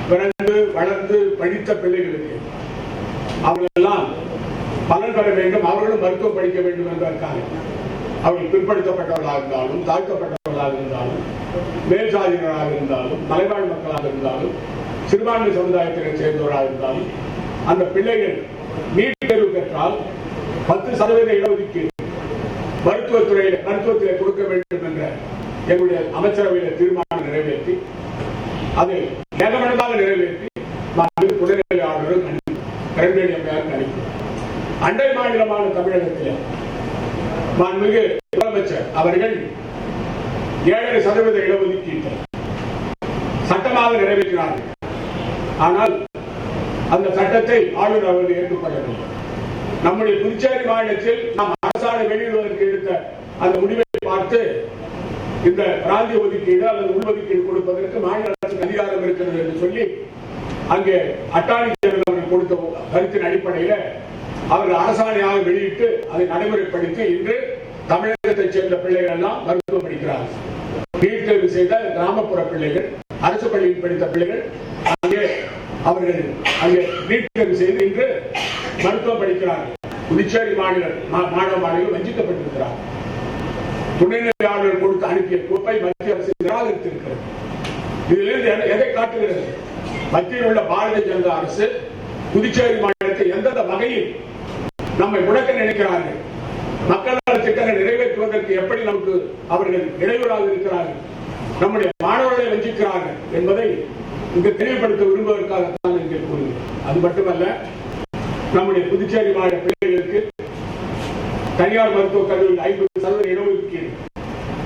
பிறந்து வளர்ந்து படித்த பிள்ளைகளுக்கு அவர்கள் எல்லாம் பலன் பெற வேண்டும், அவர்களும் மருத்துவம் படிக்க வேண்டும் என்பதற்காக அவர்கள் பிற்படுத்தப்பட்டவர்களாக இருந்தாலும், தாழ்த்தப்பட்டவர்களாக இருந்தாலும், மேல்சாதியினராக இருந்தாலும், மலைவாழ் மக்களாக இருந்தாலும், சிறுபான்மை சமுதாயத்தினை சேர்ந்தவர்களாக இருந்தாலும், அந்த பிள்ளைகள் நீட் தேர்வு பெற்றால் 10% இடஒதுக்கீடு மருத்துவத்திலே கொடுக்க வேண்டும் என்ற எங்களுடைய அமைச்சரவையில் தீர்மானம் நிறைவேற்றி அதை ஏகமனதாக நிறைவேற்றி துணைநிலை ஆளுநர் கிரண்பேடி அம்மையாருக்கு அனுப்பி, அண்டை மாநிலமான தமிழகத்தில் மாண்புமிகு முதலமைச்சர் அவர்கள் 7.5% இடஒதுக்கீட்டை சட்டமாக நிறைவேற்றினார்கள். ஆனால் அந்த சட்டத்தை ஆளுநர் அவர்கள் ஏற்றுக்கொள்ளவில்லை. நம்முடைய புதுச்சேரி மாநிலத்தில் நாம் அரசாணை வெளியிடுவதற்கு எடுத்த அந்த முடிவை பார்த்து இந்த பிராந்திய ஒதுக்கீடு அல்லது உள்ஒதுக்கீடு கொடுப்பதற்கு மாநில அரசுக்கு அதிகாரம் இருக்கிறது என்று சொல்லி அங்கே அட்டார்னி ஜெனரல் அவர்கள் கொடுத்த கருத்தின் அடிப்படையில் அவர்கள் அரசாணையாக வெளியிட்டு அதை நடைமுறைப்படுத்தி இன்று தமிழகத்தைச் சேர்ந்த பிள்ளைகள் எல்லாம் மருத்துவம் படிக்கிறார்கள். நீட் தேர்வு செய்த கிராமப்புற பிள்ளைகள், அரசு பள்ளியில் படித்த பிள்ளைகள் அவர்கள் அங்கே நீட் தேர்வு செய்து இன்று மருத்துவம் படிக்கிறார்கள். புதுச்சேரி மாணவ மாணவிகள் வஞ்சிக்கப்பட்டிருக்கிறார்கள். துணைநிலை ஆளுநர் கொடுத்து அனுப்பிய கோப்பை மத்திய அரசு நிராகரித்திருக்கிறது. இதிலிருந்து எதை காட்டுகிறது? மத்தியில் உள்ள பாரதிய ஜனதா அரசு புதுச்சேரி மாநிலத்தை எந்தெந்த வகையில் நம்மை முடக்க நினைக்கிறார்கள், மக்கள் நல திட்டங்களை நிறைவேற்றுவதற்கு எப்படி நமக்கு அவர்கள் இடையூறாக இருக்கிறார்கள், நம்முடைய மாணவர்களை வஞ்சிக்கிறார்கள் என்பதை இங்கு தெளிவுபடுத்த விரும்புவதற்காகத்தான் இங்கே கூறுகிறேன். அது மட்டுமல்ல, நம்முடைய புதுச்சேரி மாநில பிள்ளைகளுக்கு தனியார் மருத்துவக் கல்லூரியில் 50% இடஒதுக்கீடு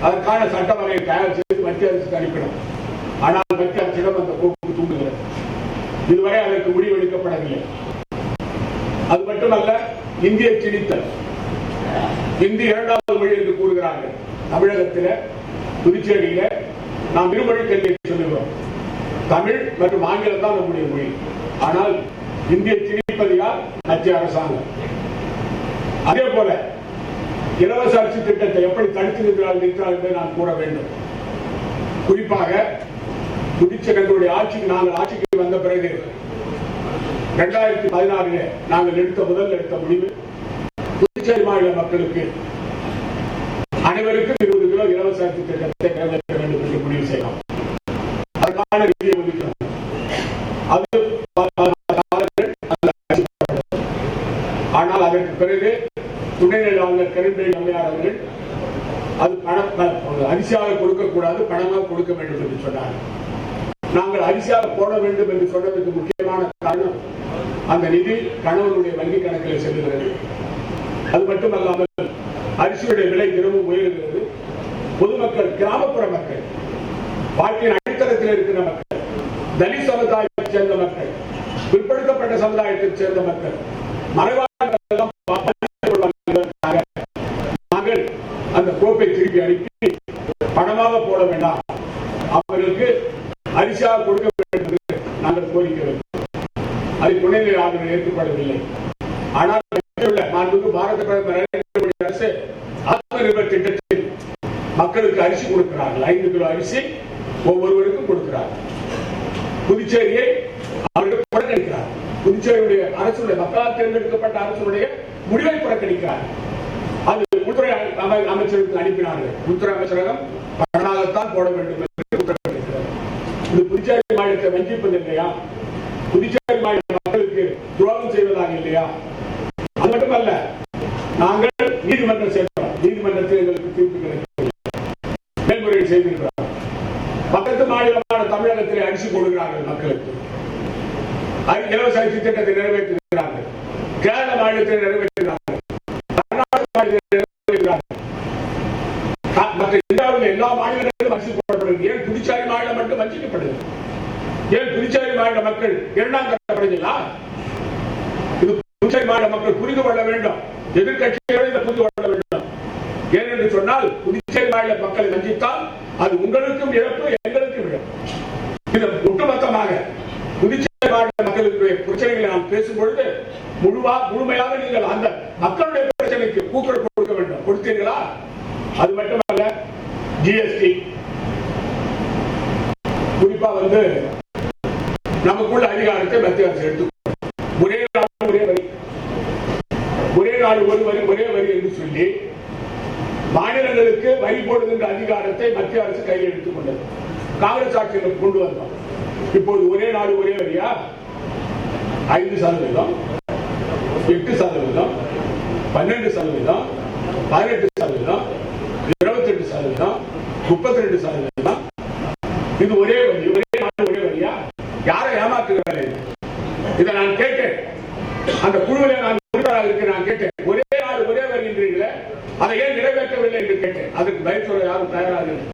அதற்கான சட்ட வகையை தயார் செய்து மத்திய அரசுக்கு அனுப்பினோம். ஆனால் மத்திய அரசிடம் அந்த போக்கு தூண்டுகிறது. இதுவரை அதற்கு முடிவெடுக்கப்படவில்லை. அது மட்டுமல்ல, இந்திய திணித்தல், இந்தி 2வது மொழி என்று கூறுகிறார்கள். தமிழகத்தில் புதுச்சேரியில நாம் இருமொழி கல்வியை சொல்லுகிறோம். தமிழ் மற்றும் ஆங்கிலம் தான் நம்முடைய மொழி. ஆனால் இந்திய திணிப்பது யார்? மத்திய அரசாங்கம். அதே போல இலவச அரிசி திட்டத்தை எப்படி தடுத்து நிறுத்தினார் என்பதை நான் கூற வேண்டும். குறிப்பாக புதுச்சேரியுடைய நாங்கள் ஆட்சிக்கு வந்த பிறகு 2016 நாங்கள் எடுத்த முடிவு, புதுச்சேரி மாநில மக்களுக்கு அனைவருக்கும் 20 கிலோ இலவச அரிசி திட்டத்தை நிறைவேற்ற வேண்டும் என்று முடிவு செய்யலாம். அதற்கான நிதியை ஒதுக்கணும். அது ஆனால் அதற்கு பிறகு துணைநிலை ஆளுநர் கிரண்பேடி அம்மையார் அவர்கள் அது அரிசியாக கொடுக்கக்கூடாது, பணமாக கொடுக்க வேண்டும் என்று சொன்னார். நாங்கள் அரிசியாக போட வேண்டும் என்று சொன்னதுக்கு முக்கியமான காரணம் அந்த நிதி கணவனுடைய வங்கி கணக்கில் செல்லுகிறது. அது மட்டுமல்லாமல் அரிசியுடைய விலை தினமும் உயர்கிறது. பொதுமக்கள், கிராமப்புற மக்கள், வாழ்க்கையின் அடித்தளத்தில் இருக்கிற மக்கள், தலித் சமுதாயத்தைச் சேர்ந்த மக்கள், பிற்படுத்தப்பட்ட சமுதாயத்தைச் சேர்ந்த மக்கள், மறைவான நாங்கள் அந்த கோப்பை திருப்பி அனுப்பி பணமாக போட வேண்டாம், அவர்களுக்கு அரிசியாக கொடுக்க வேண்டும் என்று நாங்கள் கோரிக்கை வைத்தோம். அதை துணைநிலை ஆளுநர் ஏற்றுக்கொள்ளவில்லை. ஆனால் மாண்புமிகு பாரத பிரதமர் நரேந்திர மோடி அரசு ஆத்ம நிர்பர் திட்டத்தில் மக்களுக்கு அரிசி கொடுக்கிறார்கள். 5 கிலோ அரிசி ஒவ்வொருவருக்கும் கொடுக்கிறார்கள். புதுச்சேரியை அவர்கள் புறக்கணிக்கிறார். புதுச்சேரியுடைய அரசுடைய, மக்களால் தேர்ந்தெடுக்கப்பட்ட அரசுடைய முடிவை புறக்கணிக்கிறார். அது உள்துறை அமைச்சருக்கு அனுப்பினார்கள். உள்துறை அமைச்சரகம் பணமாகத்தான் போட வேண்டும் என்று உத்தரவிட்டிருக்கிறது. இது புதுச்சேரி மாநிலத்தை வஞ்சிப்பது இல்லையா? புதுச்சேரி மாநில மக்களுக்கு துரோகம் செய்வதாக இல்லையா? அது மட்டுமல்ல, நாங்கள் நீதிமன்றம் சென்றோம். நீதிமன்றத்தில் எங்களுக்கு தீர்ப்பு கிடைக்கவில்லை. மேல்முறையீடு செய்திருக்கிறோம். பக்கத்து மாநிலமான தமிழகத்தில் அரிசி கொடுக்கிறார்கள் மக்களுக்கு. இலவச அரிசி திட்டத்தை நிறைவேற்றுகிறார்கள். கேரள மாநிலத்தில் நிறைவேற்றுகிறார்கள். கர்நாடக மாநிலத்தில் நிறைவேற்றுகிறார்கள். மற்ற இந்தியாவில் எல்லா மாநிலங்களிலும் அரிசி போடப்படுகிறது. ஏன் புதுச்சேரி மாநிலம் மட்டும் வஞ்சிக்கப்படுகிறது? ஏன் புதுச்சேரி மாநில மக்கள் இரண்டாம் கட்டப்படுகிறா? இது புதுச்சேரி மாநில மக்கள் புரிந்து கொள்ள வேண்டும். எதிர்கட்சிகளை புரிந்து கொள்ள வேண்டும். ஏனென்று சொன்னால், புதுச்சேரி மாநில மக்களை வஞ்சித்தால் அது உங்களுக்கும் இழப்பு, எங்களுக்கும் இழப்பு. இது ஒட்டுமொத்தமாக புதுச்சேரி மாநில மக்களுடைய பிரச்சனைகளை நாம் பேசும்பொழுது முழுமையாக நீங்கள் அந்த மக்களுடைய பிரச்சனைக்கு கூக்குரல் கொடுக்க வேண்டும். கொடுத்தீர்களா? அது மட்டுமல்ல, ஜிஎஸ்டி குறிப்பா நமக்குள்ள அதிகாரத்தை மத்திய அரசு எடுத்துக்கொள்ளும். ஒரே நாடு ஒரே வரி, ஒரே நாடு ஒரு வரி, ஒரே வரி என்று சொல்லி மாநிலங்களுக்கு வரி போடுகின்ற அதிகாரத்தை மத்திய அரசு கையில் எடுத்துக் கொண்டது. காங்கிரஸ் ஆட்சியில் கொண்டு வந்தோம். இப்போது ஒரே நாடு ஒரே வரியா? 5%, 8%, 12%, 18%, 28%, 32%. இது ஒரே வரி, ஒரே நாடு ஒரே வரியா? யாரை ஏமாற்றுகிறார்கள்? இதை நான் கேட்டேன். அந்த குழுவில் நான் உறுப்பினராக இருக்க நான் கேட்டேன். ஒரே நாடு ஒரே வரி என்றீர்களே, அதை ஏன் நிறைவேற்றவில்லை என்று கேட்டேன். அதற்கு பதில் சொல்ல யாரும் தயாராக இல்லை.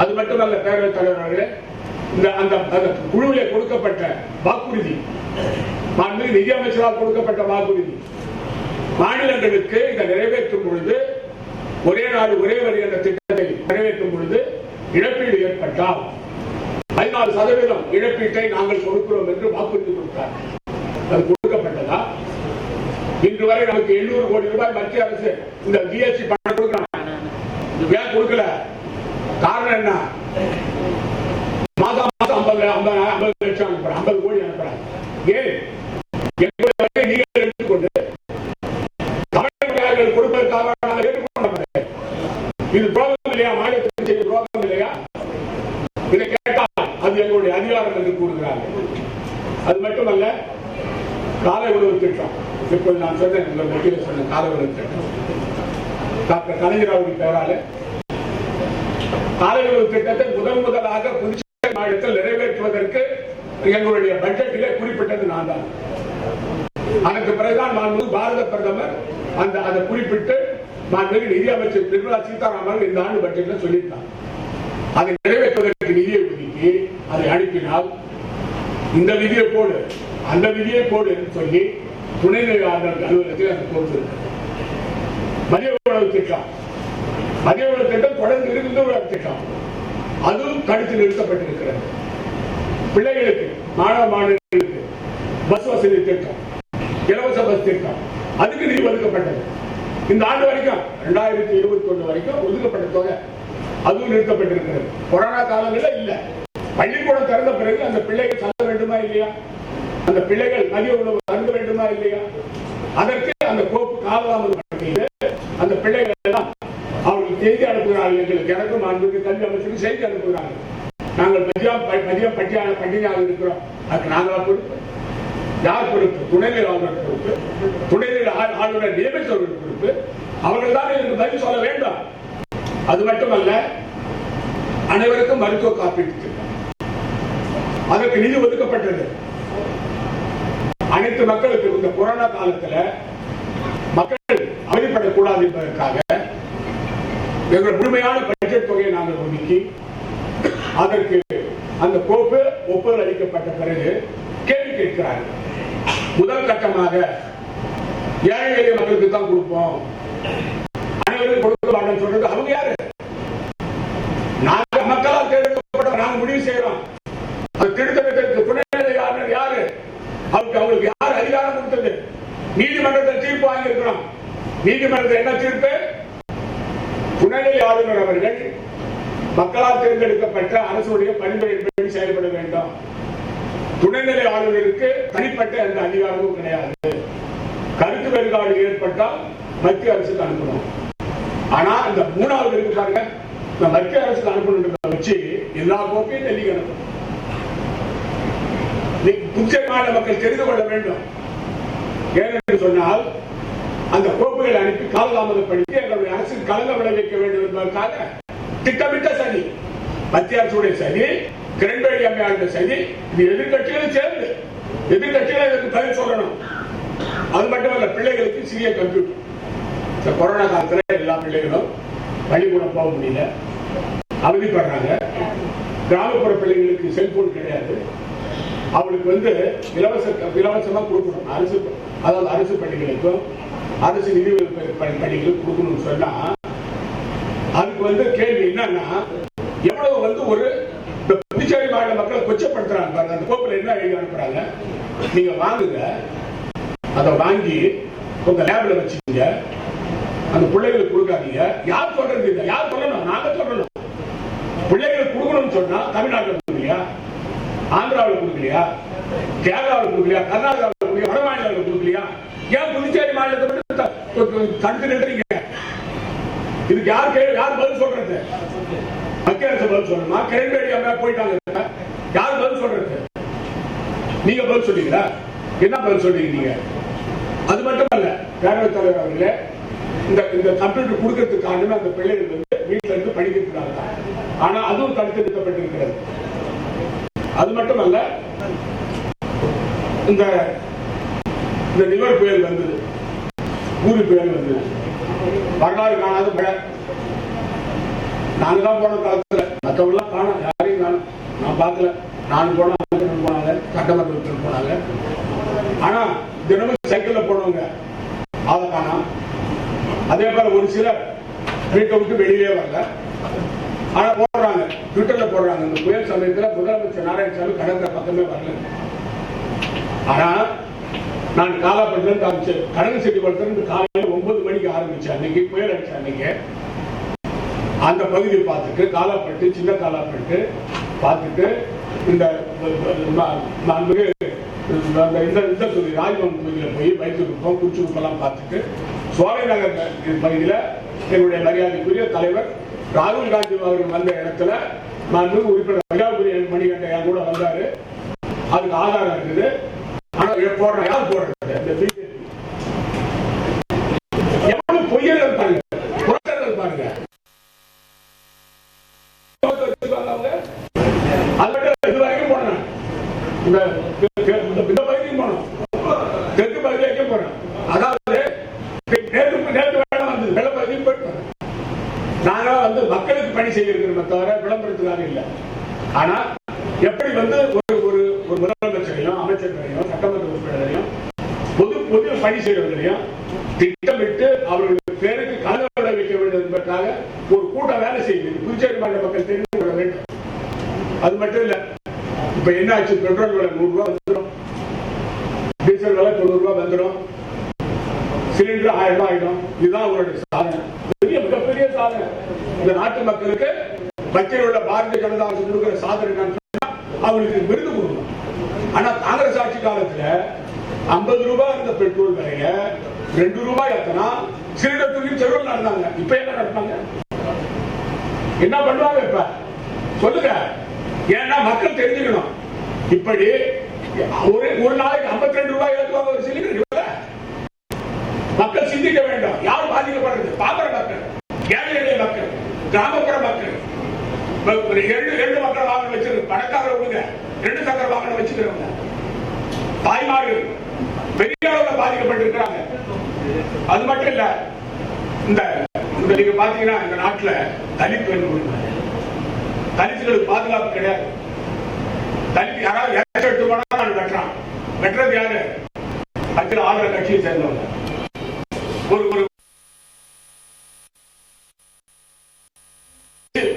அது மட்டுமல்ல, பேரவைத் தலைவர்களே, அந்த குழுவிலே கொடுக்கப்பட்ட வாக்குறுதி, நிதி அமைச்சரால் கொடுக்கப்பட்ட வாக்குறுதி, மாநிலங்களுக்கு இதை நிறைவேற்றும் பொழுது, ஒரே நாடு ஒரே வரி என்ற திட்டத்தை நிறைவேற்றும் பொழுது இழப்பீடு ஏற்பட்டால் 14% இழப்பீட்டை நாங்கள் கொடுக்கிறோம் என்று வாக்குறுதி கொடுத்தார். அது கொடுக்கப்பட்டதா? இன்று வரை நமக்கு 800 கோடி ரூபாய் மத்திய அரசு இந்த ஜிஎஸ்டி பணம் கொடுக்கிறாங்க. ஏன் கொடுக்கல? காரணம் என்ன? மாதம் 50 லட்சம் அனுப்புறாங்க, 50 கோடி அனுப்புறாங்க. ஏன்? நீங்கள் எடுத்துக்கொண்டு தமிழர்கள் கொடுப்பதற்காக நாங்கள் ஏற்றுக்கொள்ள, இது துரோகம் இல்லையா? மாநிலத்தில் செய்த துரோகம் இல்லையா? இதை கேட்டால் அது எங்களுடைய அதிகாரம் என்று கூறுகிறார்கள். அது மட்டுமல்ல, காலை உணவு திட்டம், இப்போது நான் சொன்னேன், உங்கள் மத்தியில் சொன்ன காலை உணவு திட்டம், டாக்டர் கலைஞர் அவர்கள் பெயரால காலை உணவு திட்டத்தை முதலாக புதுச்சேரி மாநிலத்தில் நிறைவேற்றுவதற்கு எங்களுடைய பட்ஜெட்டிலே குறிப்பிட்டது நான் தான். அதற்கு பிறகுதான் பாரத பிரதமர் அதை குறிப்பிட்டு நிதி அமைச்சர் நிர்மலா சீதாராமன் இந்த ஆண்டு பட்ஜெட்ல சொல்லியிருந்தார். அதை நிறைவேற்றுவதற்கு நிதியை ஒதுக்கி அதை அனுப்பினால் இந்த விதியை போடு, அந்த விதியை போடு என்று சொல்லி துணைநிலை ஆளுநர் அலுவலகத்தில் அந்த பொறுப்பு இருக்கு. மதிய உணவு திட்டம், மதிய உணவு திட்டம் தொடர்ந்து இருக்கின்ற ஒரு திட்டம், அதுவும் தடுத்து நிறுத்தப்பட்டிருக்கிறது. பிள்ளைகளுக்கு, மாணவ மாணவர்களுக்கு பஸ் வசதி திட்டம், இலவச பஸ் திட்டம், அதுக்கு நிதி ஒதுக்கப்பட்டது. இந்த ஆண்டு வரைக்கும் 2021 வரைக்கும் ஒதுக்கப்பட்ட தொகை அதுவும் நிறுத்தப்பட்டிருக்கிறது. கொரோனா காலங்களில் இல்ல. பள்ளிக்கூடம் திறந்த பிறகு அந்த பிள்ளைகள் செல்ல வேண்டுமா இல்லையா? அந்த பிள்ளைகள் மதிய உணவு அருந்த வேண்டுமா இல்லையா? அதற்கு அந்த கோப்பு காலதாமதம் செய்து அந்த பிள்ளைகள் எல்லாம் அவர்கள் செய்தி அனுப்புகிறார்கள். எங்களுக்கு, எனக்கும் அன்புக்கு கல்வி அமைச்சருக்கு செய்தி அனுப்புகிறார்கள். நாங்கள் மதியம் பட்டினியாக இருக்கிறோம். அதுக்கு நாங்களா பொறுப்பு? யார் பொறுப்பு? துணைநிலை ஆளுநர் பொறுப்பு. துணைநிலை ஆளுநர் நியமித்தவர்கள் பொறுப்பு. அவர்கள் தான் இதற்கு பதில் சொல்ல வேண்டும். அது மட்டுமல்ல, அனைவருக்கும் மருத்துவ காப்பீட்டு திட்டம், அதற்கு நிதி ஒதுக்கப்பட்டது. அனைத்து மக்களுக்கு இந்த கொரோனா காலத்தில் மக்கள் அவதிப்படக்கூடாது என்பதற்காக எங்கள் முழுமையான பட்ஜெட் தொகையை நாங்கள் ஒதுக்கி அதற்கு அந்த கோப்பு ஒப்புதல் அளிக்கப்பட்ட பிறகு கேள்வி கேட்கிறார்கள். முதல் கட்டமாக ஏழை எளிய மக்களுக்கு தான் கொடுப்போம், அனைவரும் கொடுக்க மாட்டோம் சொல்றது அவங்க யாரு? நாங்க மக்களால் தேர்ந்தெடுக்கப்பட்ட நாங்க முடிவு செய்யறோம். அது திருத்தத்திற்கு துணைநிலை ஆளுநர் யாரு? அவங்களுக்கு யார் அதிகாரம் கொடுத்தது? நீதிமன்றத்தில் தீர்ப்பு வாங்கியிருக்கிறோம். நீதிமன்றத்தில் என்ன தீர்ப்பு? துணைநிலை ஆளுநர் அவர்கள் மக்களால் தேர்ந்தெடுக்கப்பட்ட அரசுடைய பரிந்துரைப்படி செயல்பட வேண்டும். துணைநிலை ஆளுநருக்கு தனிப்பட்ட எந்த அதிகாரமும் கிடையாது. கருத்து வேறுபாடு ஏற்பட்டால் மத்திய அரசுக்கு அனுப்பணும். ஆனா இந்த மூணாவது இருக்கு பாருங்க, இந்த மத்திய அரசுக்கு அனுப்பணும் வச்சு எல்லா கோப்பையும் டெல்லிக்கு அனுப்பணும். புதுச்சேரி மாநில மக்கள் தெரிந்து கொள்ள வேண்டும். ஏனென்று சொன்னால் அந்த கோப்புகளை அனுப்பி காலதாமதப்படுத்தி எங்களுடைய அரசுக்கு களங்கம் விளைவிக்க வேண்டும் என்பதற்காக திட்டமிட்ட சதி, மத்திய அரசுடைய சதி, கிரண்பேடி அம்மையாருடைய சதி. இது எதிர்கட்சிகளும் சேர்ந்து எதிர்கட்சிகளை இதற்கு பதில் சொல்லணும். அது மட்டுமல்ல, பிள்ளைகளுக்கு சிறிய கம்ப்யூட்டர். இந்த கொரோனா காலத்தில் எல்லா பிள்ளைகளும் பள்ளிக்கூடம் போக முடியல, அவதிப்படுறாங்க. கிராமப்புற பிள்ளைகளுக்கு செல்போன் கிடையாது. அவளுக்கு இலவசமா கொடுக்கணும். அரசு பள்ளிகளுக்கும் அரசு நிதி பள்ளிகளுக்கும் கொடுக்கணும்னு சொன்னா அதுக்கு கேள்வி என்னன்னா, எவ்வளவு ஒரு புதுச்சேரி மாநில மக்களை கொச்சப்படுத்துறாங்க. அந்த கோப்பில் என்ன எழுதி அனுப்புறாங்க, நீங்க வாங்குங்க, அதை வாங்கி உங்க லேப்ல வச்சுக்கீங்க, அந்த பிள்ளைகளுக்கு கொடுக்காதீங்க. யார் சொல்றது? இல்லை, யார் சொல்லணும்? நாங்க சொல்லணும். பிள்ளைகளுக்கு கொடுக்கணும்னு சொன்னா தமிழ்நாட்டில் கொடுக்கலையா, ஆந்திராவில் கொடுக்கலையா, கேரளாவில் கொடுக்கலையா, கர்நாடகாவில் கொடுக்கலையா, வட மாநிலத்தில் கொடுக்கலையா? ஏன் புதுச்சேரி மாநிலத்தை தடுத்து நிறுத்துறீங்க? இதுக்கு யார் பதில் சொல்றது? மத்திய அரசு பதில் சொல்லணுமா? கிரண்பேடி அம்மா போயிட்டாங்க, யார் பதில் சொல்றது? நீங்க பதில் சொல்றீங்களா? என்ன பதில் சொல்றீங்க? அது மட்டுமல்ல, பேரவைத் தலைவர் அவர்களே, இந்த கம்ப்யூட்டர் கொடுக்கறதுக்கு காரணமே அந்த பிள்ளைகள் வீட்டில இருந்து படிக்கிறாங்க. ஆனா அதுவும் தடுத்து நிறுத்தப்பட்டிருக்கிறது. அது மட்டுமல்ல, இந்த நிவர் புயல் வந்தது, ஊரி புயல் வந்தது, வரலாறு காணாத மழை. நாங்க தான் போன காலத்துல, மற்றவங்க எல்லாம் காணும், யாரையும் காணும், நான் பார்க்கல. நான் போனாங்க, சட்டமன்றத்தில் போனாங்க. ஆனா தினமும் சைக்கிள்ல போனவங்க அதை காணோம். அதே போல ஒரு சிலர் வீட்டை விட்டு வெளியிலே வரல. ஆனா போடுறாங்க, ட்விட்டர்ல போடுறாங்க, இந்த புயல் சமயத்தில் முதலமைச்சர் நாராயணசாமி கடற்கரை பக்கமே வரல. ஆனா நான் காலாப்பட்டினம் காமிச்சு கடல் செடி வளர்த்து காலையில் 9 மணிக்கு ஆரம்பிச்சு அன்னைக்கு புயல் அடிச்ச அன்னைக்கு அந்த பகுதியை பார்த்துட்டு காலாப்பட்டு, சின்ன காலாப்பட்டு பார்த்துட்டு இந்த ராஜ்பவன் பகுதியில் போய் வைத்திருப்போம், குறிச்சிருப்பெல்லாம் பார்த்துட்டு சோலை நகர் பகுதியில் என்னுடைய மரியாதைக்குரிய தலைவர் ராகுல் காந்தி அவர்கள் வந்த இடத்துல நான் உறுப்பினர் மரியாதைக்குரிய மணிகண்டன் கூட வந்தாரு. அதுக்கு ஆதாரம் இருக்குது. ஆனா போடுற யார் போடுறது? எவ்வளவு பொய்யர்கள் பாருங்க, புரட்டர்கள் பாருங்க. இது வரைக்கும் போனேன், இந்த பகுதியும் போனோம், தெற்கு பகுதிக்கு போனேன். அதாவது நேற்று வேலை வந்தது, வெள்ள பகுதியும் போயிட்டு நாங்க மக்களுக்கு பணி செய்கிறோம் தவிர விளம்பரத்துக்காக இல்லை. ஆனா எப்படி ஒரு முதலமைச்சரையும் அமைச்சர்களையும் சட்டமன்ற உறுப்பினரையும் பொது பணி செய்வர்களையும் திட்டமிட்டு அவர்களுடைய பேருக்கு களங்கம் விளைவிக்க வேண்டும் என்பதற்காக ஒரு கூட்டம் வேலை செய்யுது. புதுச்சேரி மாநில மக்கள் தெரிந்து கொள்ள வேண்டும். அது மட்டும் இல்ல, இப்ப என்ன ஆச்சு, பெட்ரோல் விலை 100 ரூபாய் வந்துடும், டீசல் விலை 90 ரூபாய் வந்துடும், சிலிண்டர் 1000 ரூபாய் ஆயிடும். இதுதான் அவங்களுடைய சாதனை, மிகப்பெரிய சாதனை. இந்த நாட்டு மக்களுக்கு மத்தியில் உள்ள பாரதிய ஜனதா அரசு கொடுக்கிற சாதனை அவங்களுக்கு விருது கொடுக்கணும். ஆனா காங்கிரஸ் ஆட்சி காலத்துல 50 ரூபாய் இருந்த பெட்ரோல் விலைய 2 ரூபாய் ஏத்தனா சிலிண்டர் தூக்கி செலவு நடந்தாங்க. இப்ப என்ன நடப்பாங்க? என்ன பண்ணுவாங்க இப்ப சொல்லுங்க? ஏன்னா மக்கள் தெரிஞ்சுக்கணும். இப்படி ஒரு நாளைக்கு 52 ரூபாய் ஏற்றுவாங்க ஒரு சிலிண்டர். மக்கள் சிந்திக்க வேண்டும். யார் பாதிக்கப்படுறது? பாமர மக்கள், ஏழை எளிய மக்கள், கிராமப்புற மக்கள். 2 மக்கள் வாங்க வச்சிருக்கு, பணக்காரர் விடுங்க, 2 சக்கர வாகனம் வச்சுக்கிறவங்க தாய்மார்கள் பெரிய அளவில் பாதிக்கப்பட்டிருக்கிறாங்க. அது மட்டும் இல்ல, இந்த நீங்க பாத்தீங்கன்னா இந்த நாட்டுல தலித் தலித்துகளுக்கு பாதுகாப்பு கிடையாது. தலித் யாராவது எடுத்து போனா வெட்டுறான். வெட்டுறது யாரு? அச்சில் ஆளுநர் கட்சியை சேர்ந்தவங்க. ஒரு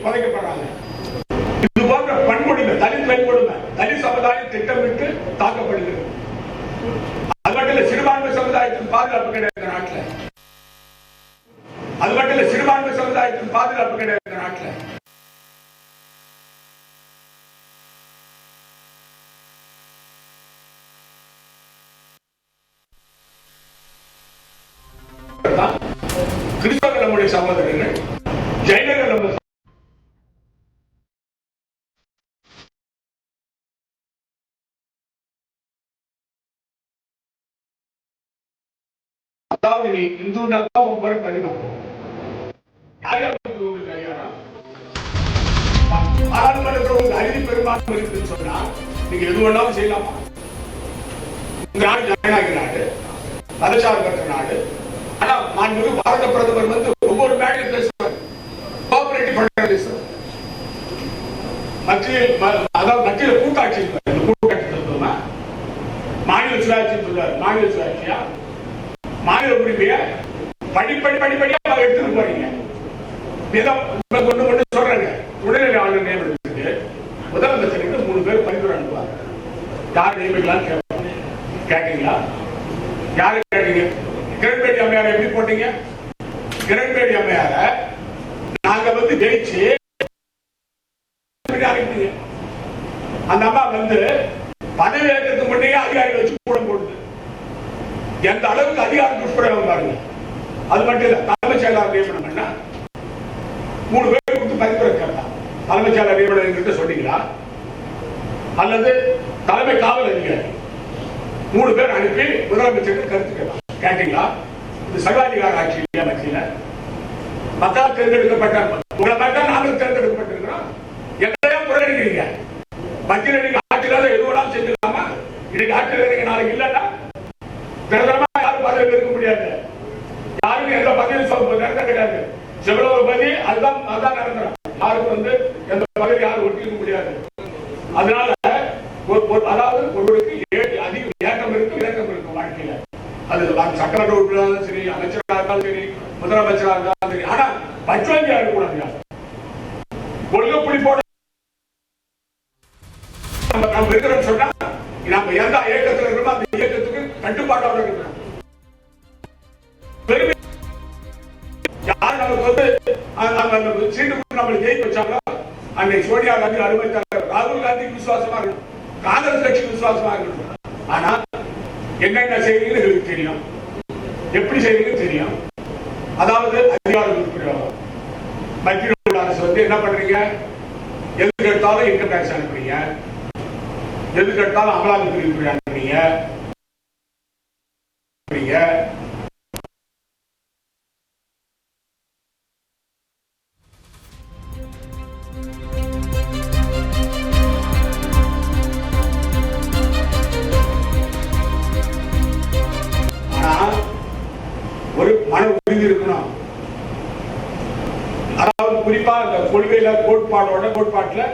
புதைக்கப்படுறாங்க. இது போன்ற பண்பொடுமை, தலித் பெண்கொடுமை, தலித் சமுதாயம் திட்டமிட்டு தாக்கப்படுகிறது. அது மட்டும் இல்ல, சிறுபான்மை சமுதாயத்தின் பாதுகாப்பு கிடையாது இந்த நாட்டில். அது மட்டும் இல்ல, சிறுபான்மை சமுதாயத்தின் பாதுகாப்பு கிடையாது இந்த நாட்டில். கிறிஸ்தவர்கள் நம்முடைய சகோதரர்கள், ஜெயினர்கள் நம்ம அதாவது நீ இந்து பாராளுமன்றத்தில் அறுதி பெரும்பான்மை இருக்குன்னு சொன்னா நீங்க எது வேணாலும் செய்யலாமா? இந்த நாடு ஜனநாயக நாடு, மதச்சார்பற்ற நாடு. ஆனா மாண்புமிகு பாரத பிரதமர் வந்து ஒவ்வொரு மேடையும் பேசுவார், கோஆபரேட்டிவ் ஃபெடரலிசம். மத்திய கூட்டாட்சி சொல்லுமா, மாநில சுயாட்சி சொல்றாரு. மாநில சுயாட்சியா, மாநில உரிமையை படிப்படியா எடுத்துட்டு போறீங்க. கொண்டு சொல்றாங்க. துணைநிலை ஆளுநர் நியமனத்துக்கு முதலமைச்சருக்கு 3 பேர் பரிந்துரை அனுப்புவாங்க. யார் நியமிக்கலாம் கேட்டீங்களா? யாரு கேட்டீங்க? கிரண்பேடி அம்மையாரை எப்படி போட்டீங்க? கிரண்பேடி அம்மையார நாங்க வந்து ஜெயிச்சு அந்த அம்மா வந்து பதவி ஏற்றத்துக்கு முன்னே அதிகாரிகள் வச்சு கூட போடுது. எந்த அளவுக்கு அதிகாரம் துஷ்பிரயோகம் பாருங்க. அது மட்டும் இல்ல, தலைமைச் செயலாளர் நியமனம் பண்ணா 3 பேர் கொடுத்து பரிந்துரை கேட்டான். தலைமைச் செயலாளர் நியமனம் என்கிட்ட சொன்னீங்களா? அல்லது தலைமை காவல் அதிகாரி 3 பேர் அனுப்பி முதலமைச்சருக்கு கருத்து கேட்டீங்களா? இது சர்வாதிகார ஆட்சி இல்லையா? மத்தியில மக்களால் தேர்ந்தெடுக்கப்பட்ட உங்களை மாதிரி தான் நாங்கள் தேர்ந்தெடுக்கப்பட்டிருக்கிறோம். எங்களையா புறக்கணிக்கிறீங்க? மத்தியில நீங்க ஆட்சியில எது வேணாலும் செஞ்சுக்கலாமா? இன்னைக்கு ஆட்சியில் இருக்க நாளைக்கு இல்லைன்னா நிரந்தரமா யாரும் பதவியில் இருக்க முடியாது. யாருக்கும் எந்த பதவியும் நிரந்தரம் கிடையாது. செவ்வளவு பதவி அதுதான் நிரந்தரம். யாருக்கும் வந்து எந்த பதவி யாரும் ஒட்டிக்க முடியாது. அதனால அதாவது ஒருவருக்கு அதிக ஏற்றம் இருக்கு, இறக்கம் இருக்கு வாழ்க்கையில. அது சட்டமன்ற உறுப்பினராக சரி, அமைச்சராக இருந்தாலும் சரி, முதலமைச்சராக இருந்தாலும் சரி. ஆனா பச்சுவந்தியா இருக்கக்கூடாது. கொள்கை புலிப்போட நம்ம இருக்கிறோம் சொன்னா நம்ம எந்த இயக்கத்தில் இருக்கிறோமோ அந்த இயக்கத்துக்கு கட்டுப்பாட்டோட இருக்கிறோம். யார் நமக்கு வந்து சீட்டு நம்மளை ஜெயிக்க வச்சாங்களோ அன்னைக்கு சோனியா காந்தி அருமை தலைவர், ராகுல் காந்திக்கு விசுவாசமா இருக்கணும், காங்கிரஸ் கட்சிக்கு விசுவாசமா இருக்கணும். ஆனா என்னென்ன செய்வீங்கன்னு எங்களுக்கு தெரியும், எப்படி செய்வீங்கன்னு தெரியும். அதாவது அதிகாரம் இருக்கிறோம். மத்திய அரசு வந்து என்ன பண்றீங்க? எதுக்கு எடுத்தாலும் இன்கம் டாக்ஸ் அனுப்புறீங்க, எதுக்கு எடுத்தாலும் அமலாக்கத்துறை அனுப்புறீங்க. ஒரு மன உறுதி இருக்கணும். அதாவது குறிப்பா இந்த கொள்கையில கோட்பாட்டுல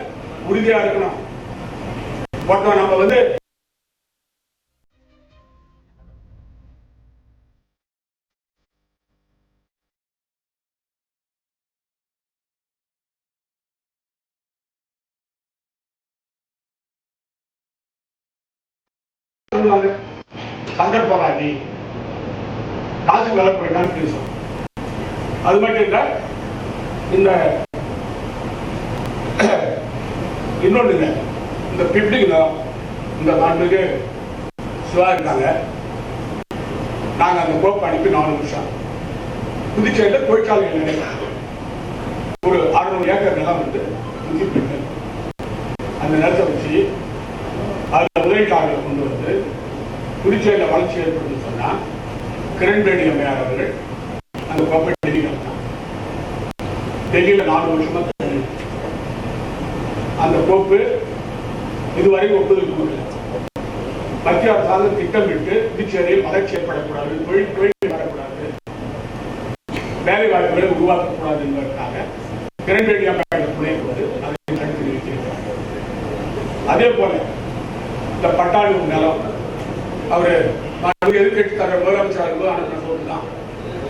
உறுதியா இருக்கணும். நம்ம வந்து சங்கற்பவாதி காசு வளர்ப்பு பேசும். அது மட்டும் இல்ல, இந்த இன்னொன்று இந்த பிப்டிங் இந்த நாட்டுக்கு சிவா இருக்காங்க. நாங்க அந்த கோப்பை அனுப்பி 4 வருஷம் புதுச்சேரியில் தொழிற்சாலைகள் ஒரு 600 ஏக்கர் நிலம் வந்து அந்த நிலத்தை வச்சு அதில் முதலீட்டாளர்களை கொண்டு வந்து புதுச்சேரியில் வளர்ச்சி ஏற்படுத்தி சொன்னா கிரண்பேடி அம்மையார் அவர்கள் அந்த கோப்பை டெல்லியில் 4 வருஷமா அந்த கோப்பு இதுவரை ஒப்புதல் கொடுக்கல. மத்திய அரசாங்கம் திட்டமிட்டு புதுச்சேரியில் வளர்ச்சி ஏற்படக்கூடாது, தொழில் வரக்கூடாது, வேலை வாய்ப்புகளை உருவாக்கக்கூடாது என்பதற்காக கிரண்பேடி அம்மையார் துணை கொண்டு அதை தடுத்து நிறுத்தியிருக்கிறார். அதே போல இந்த பட்டாளி நிலம் அவரு எதிர்கட்சி தர முதலமைச்சர் அனுப்பின போட்டு தான்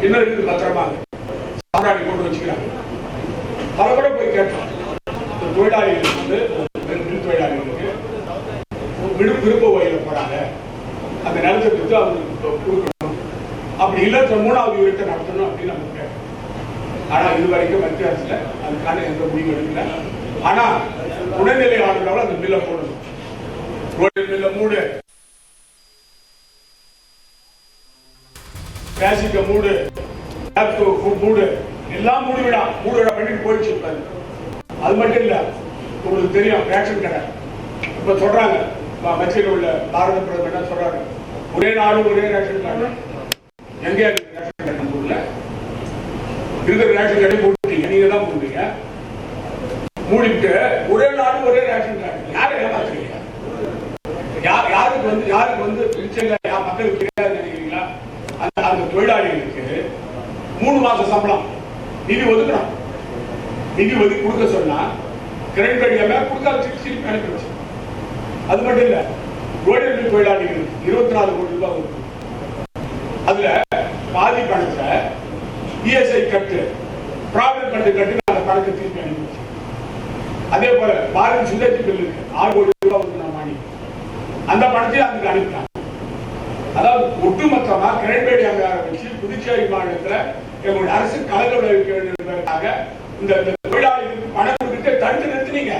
இன்னும் இருக்குது, பத்திரமா சாராடி கொண்டு வச்சுக்கிறாங்க. பல கூட போய் கேட்டோம், தொழிலாளிகள் வந்து தொழிலாளிகளுக்கு விருப்ப வகையில போறாங்க, அந்த நிலத்திற்கு அவங்களுக்கு கொடுக்கணும், அப்படி இல்லை 3வது யூனிட்டை நடத்தணும் அப்படின்னு நம்ம கேட்டோம். ஆனா இதுவரைக்கும் மத்திய அரசுல அதுக்கான எந்த முடிவு எடுக்கல. ஆனா துணைநிலை ஆளுநரால் அந்த மில்லை போடணும், மில்ல மூடு, பேசிக்க மூடு, மூடு, எல்லாம் மூடுவிடா பண்ணிட்டு போயிடுச்சு. அது மட்டும் இல்ல, உங்களுக்கு தெரியும் ரேஷன் கடை இப்ப சொல்றாங்க, மத்தியில் உள்ள பாரத பிரதமர் என்ன சொல்றாங்க, ஒரே நாடு ஒரே ரேஷன் கார்டு. எங்க ரேஷன் கடை நம்ம ஊர்ல இருக்கிற ரேஷன் கடை போட்டீங்க, நீங்க தான் போட்டீங்க, மூடிட்டு ஒரே நாடு ஒரே ரேஷன் கார்டு. யாரை ஏமாத்துறீங்க? யாருக்கு வந்து மக்களுக்கு தெரியாது நினைக்கிறீங்களா? அந்த தொழிலாளிகளுக்கு 3 மாச சம்பளம் நிதி ஒதுக்கணும். நிதி ஒதுக்கி கொடுக்க சொன்னா கிரண்பேடி அம்மையார் கொடுக்காத திருப்பி அனுப்பிடுச்சு. அது மட்டும் இல்ல, ரோடு தொழிலாளிகளுக்கு 24 கோடி ரூபாய் ஒதுக்கணும். அதுல பாதி பணத்தை இஎஸ்ஐ கட்டு, ப்ராவிடன்ட் ஃபண்ட் கட்டு அந்த பணத்தை திருப்பி அனுப்பிடுச்சு. அதே போல பாரதி சுந்தர்ஜி பில்லுக்கு 6 கோடி ரூபாய் ஒதுக்கணும் மாணி, அந்த பணத்தையும் அதுக்கு அனுப்பிட்டாங்க. அதாவது ஒட்டுமொத்தமா கிரண்பேடி அம்மையாரை வச்சு புதுச்சேரி மாநிலத்தில் எங்களுடைய அரசு கலந்து விளைவிக்க வேண்டும் என்பதற்காக இந்த தொழிலாளிகளுக்கு பணம் கொடுத்து தடுத்து நிறுத்தினீங்க.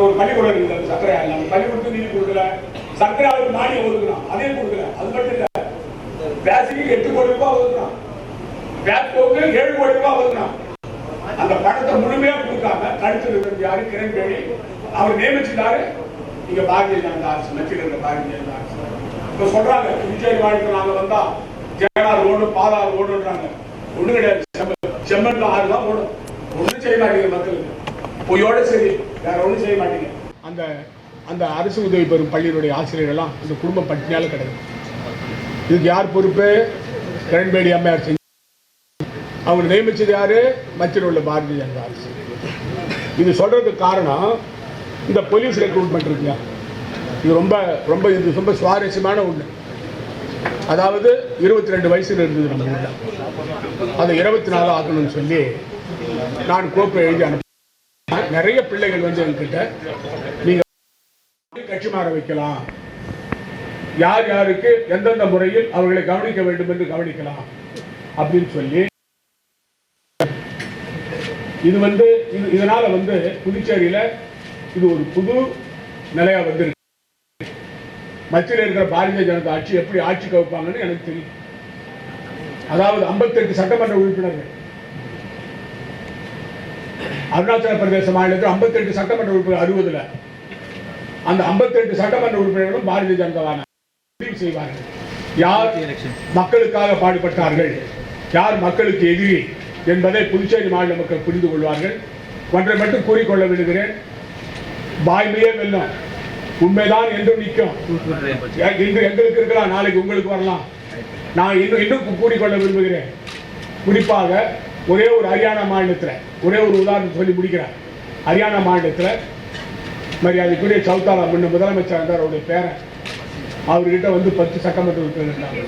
ஒரு பள்ளிக்கூடம் இருக்குது சர்க்கரை, அந்த பள்ளிக்கூடத்துக்கு நிதி கொடுக்கல, சர்க்கரை அளவுக்கு மானியம் ஒதுக்கணும், அதையும் கொடுக்கல. அது மட்டும் இல்ல, பேசிக்கு 8 கோடி ரூபாய் ஒதுக்கணும், பேட்கோவுக்கு 7 கோடி ரூபாய் ஒதுக்கணும். அந்த பணத்தை முழுமையா கொடுக்காம தடுத்து நிறுத்தி யாரு? கிரண்பேடி. அவர் நியமிச்சிட்டாரு இங்க பாரதிய ஜனதா அரசு, மத்தியில் இருக்க பாரதிய ஜனதா அரசு. இப்ப சொல்றாங்க புதுச்சேரி மாநிலத்தில் நாங்க வந்தா ஜெகனார் ஓடும், பாலாறு ஓடுன்றாங்க. ஒண்ணு கிடையாது, செம்மண் ஆறு தான் ஓடும். ஒண்ணும் செய்ய மாட்டீங்க மக்களுக்கு, பொய்யோட சரி, வேற ஒண்ணும் செய்ய மாட்டீங்க. அந்த அந்த அரசு உதவி பெறும் பள்ளியினுடைய ஆசிரியர்கள் எல்லாம் இந்த குடும்பம் பட்டினியால கிடையாது. இதுக்கு யார் பொறுப்பு? கிரண்பேடி அம்மையார் செஞ்சு அவங்க நியமிச்சது யாரு? மத்தியில் உள்ள பாரதிய ஜனதா அரசு. இது சொல்றதுக்கு காரணம் இந்த போலீஸ் ரெக்ரூட்மெண்ட் இருக்குங்க, இது ரொம்ப ரொம்ப இது ரொம்ப சுவாரஸ்யமான ஒன்று. அதாவது 22 வயசுல இருந்தது நம்ம ஊர்ல, அதை 24 ஆக்கணும்னு சொல்லி நான் கோப்பை எழுதி அனுப்ப நிறைய பிள்ளைகள் வந்து என்கிட்ட நீங்க கட்சி மாற வைக்கலாம், யார் யாருக்கு எந்தெந்த முறையில் அவர்களை கவனிக்க வேண்டும் என்று கவனிக்கலாம் அப்படின்னு சொல்லி இது வந்து இதனால வந்து புதுச்சேரியில இது ஒரு புது நிலையா வந்து மத்தியில் இருக்கிற பாரதிய ஜனதா ஆட்சி எப்படி ஆட்சி கவிப்பாங்கன்னு எனக்கு தெரியும். அதாவது 58 சட்டமன்ற உறுப்பினர்கள், அருணாச்சல பிரதேச மாநிலத்தில் 58 சட்டமன்ற உறுப்பினர் 60ல அந்த 58 சட்டமன்ற உறுப்பினர்களும் பாரதிய ஜனதாவான முடிவு செய்வார்கள். யார் மக்களுக்காக பாடுபட்டார்கள், யார் மக்களுக்கு எதிரி என்பதை புதுச்சேரி மாநில மக்கள் புரிந்து கொள்வார்கள். ஒன்றை மட்டும் கூறிக்கொள்ள விடுகிறேன், வாய்மையே வெல்லும், உண்மைதான் என்றும் நிற்கும். இன்று எங்களுக்கு இருக்கலாம், நாளைக்கு உங்களுக்கு வரலாம். நான் இன்னும் கூறிக்கொள்ள விரும்புகிறேன். குறிப்பாக ஒரே ஒரு ஹரியானா மாநிலத்தில் ஒரே ஒரு உதாரணம் சொல்லி முடிக்கிறேன். ஹரியானா மாநிலத்தில் மரியாதைக்குரிய சௌதாலா முன்ன முதலமைச்சர் இருந்தார், அவருடைய பேரன், அவர்கிட்ட வந்து 10 சட்டமன்ற உறுப்பினர்.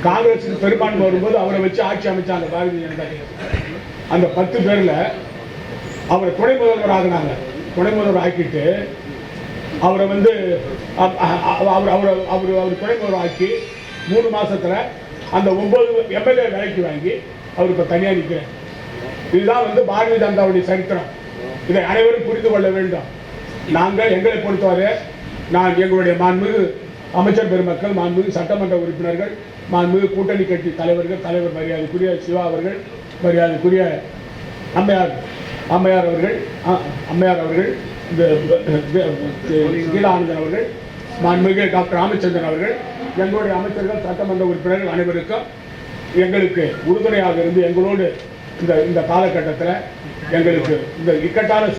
காங்கிரஸுக்கு பெரும்பான்மை வரும்போது அவரை வச்சு ஆட்சி அமைச்சாங்க பாரதிய ஜனதா. அந்த 10 பேர்ல அவரை துணை முதல்வர் ஆகினாங்க. துணை முதல்வர் ஆக்கிட்டு அவரை வந்து அவர் துணை முதல்வர் ஆக்கி 3 மாசத்துல அந்த 9 எம்எல்ஏ விலைக்கு வாங்கி அவர் இப்ப தனியா நிற்கிறார். இதுதான் வந்து பாரதிய ஜனதாவுடைய சரித்திரம். இதை அனைவரும் புரிந்து கொள்ள வேண்டும். நாங்கள் எங்களை பொறுத்தவரை நான் எங்களுடைய மாண்புமிகு அமைச்சர் பெருமக்கள், மாண்புமிகு சட்டமன்ற உறுப்பினர்கள், மாண்புமிகு கூட்டணி கட்சி தலைவர் மரியாதைக்குரிய சிவா அவர்கள், மரியாதைக்குரிய அம்மையார் அவர்கள், கீழானந்தன் அவர்கள், மாண்புமிகு டாக்டர் ராமச்சந்திரன் அவர்கள், எங்களுடைய அமைச்சர்கள், சட்டமன்ற உறுப்பினர்கள் அனைவருக்கும் எங்களுக்கு உறுதுணையாக இருந்து எங்களோடு இந்த காலகட்டத்தில் எங்களுக்கு இந்த இக்கட்டான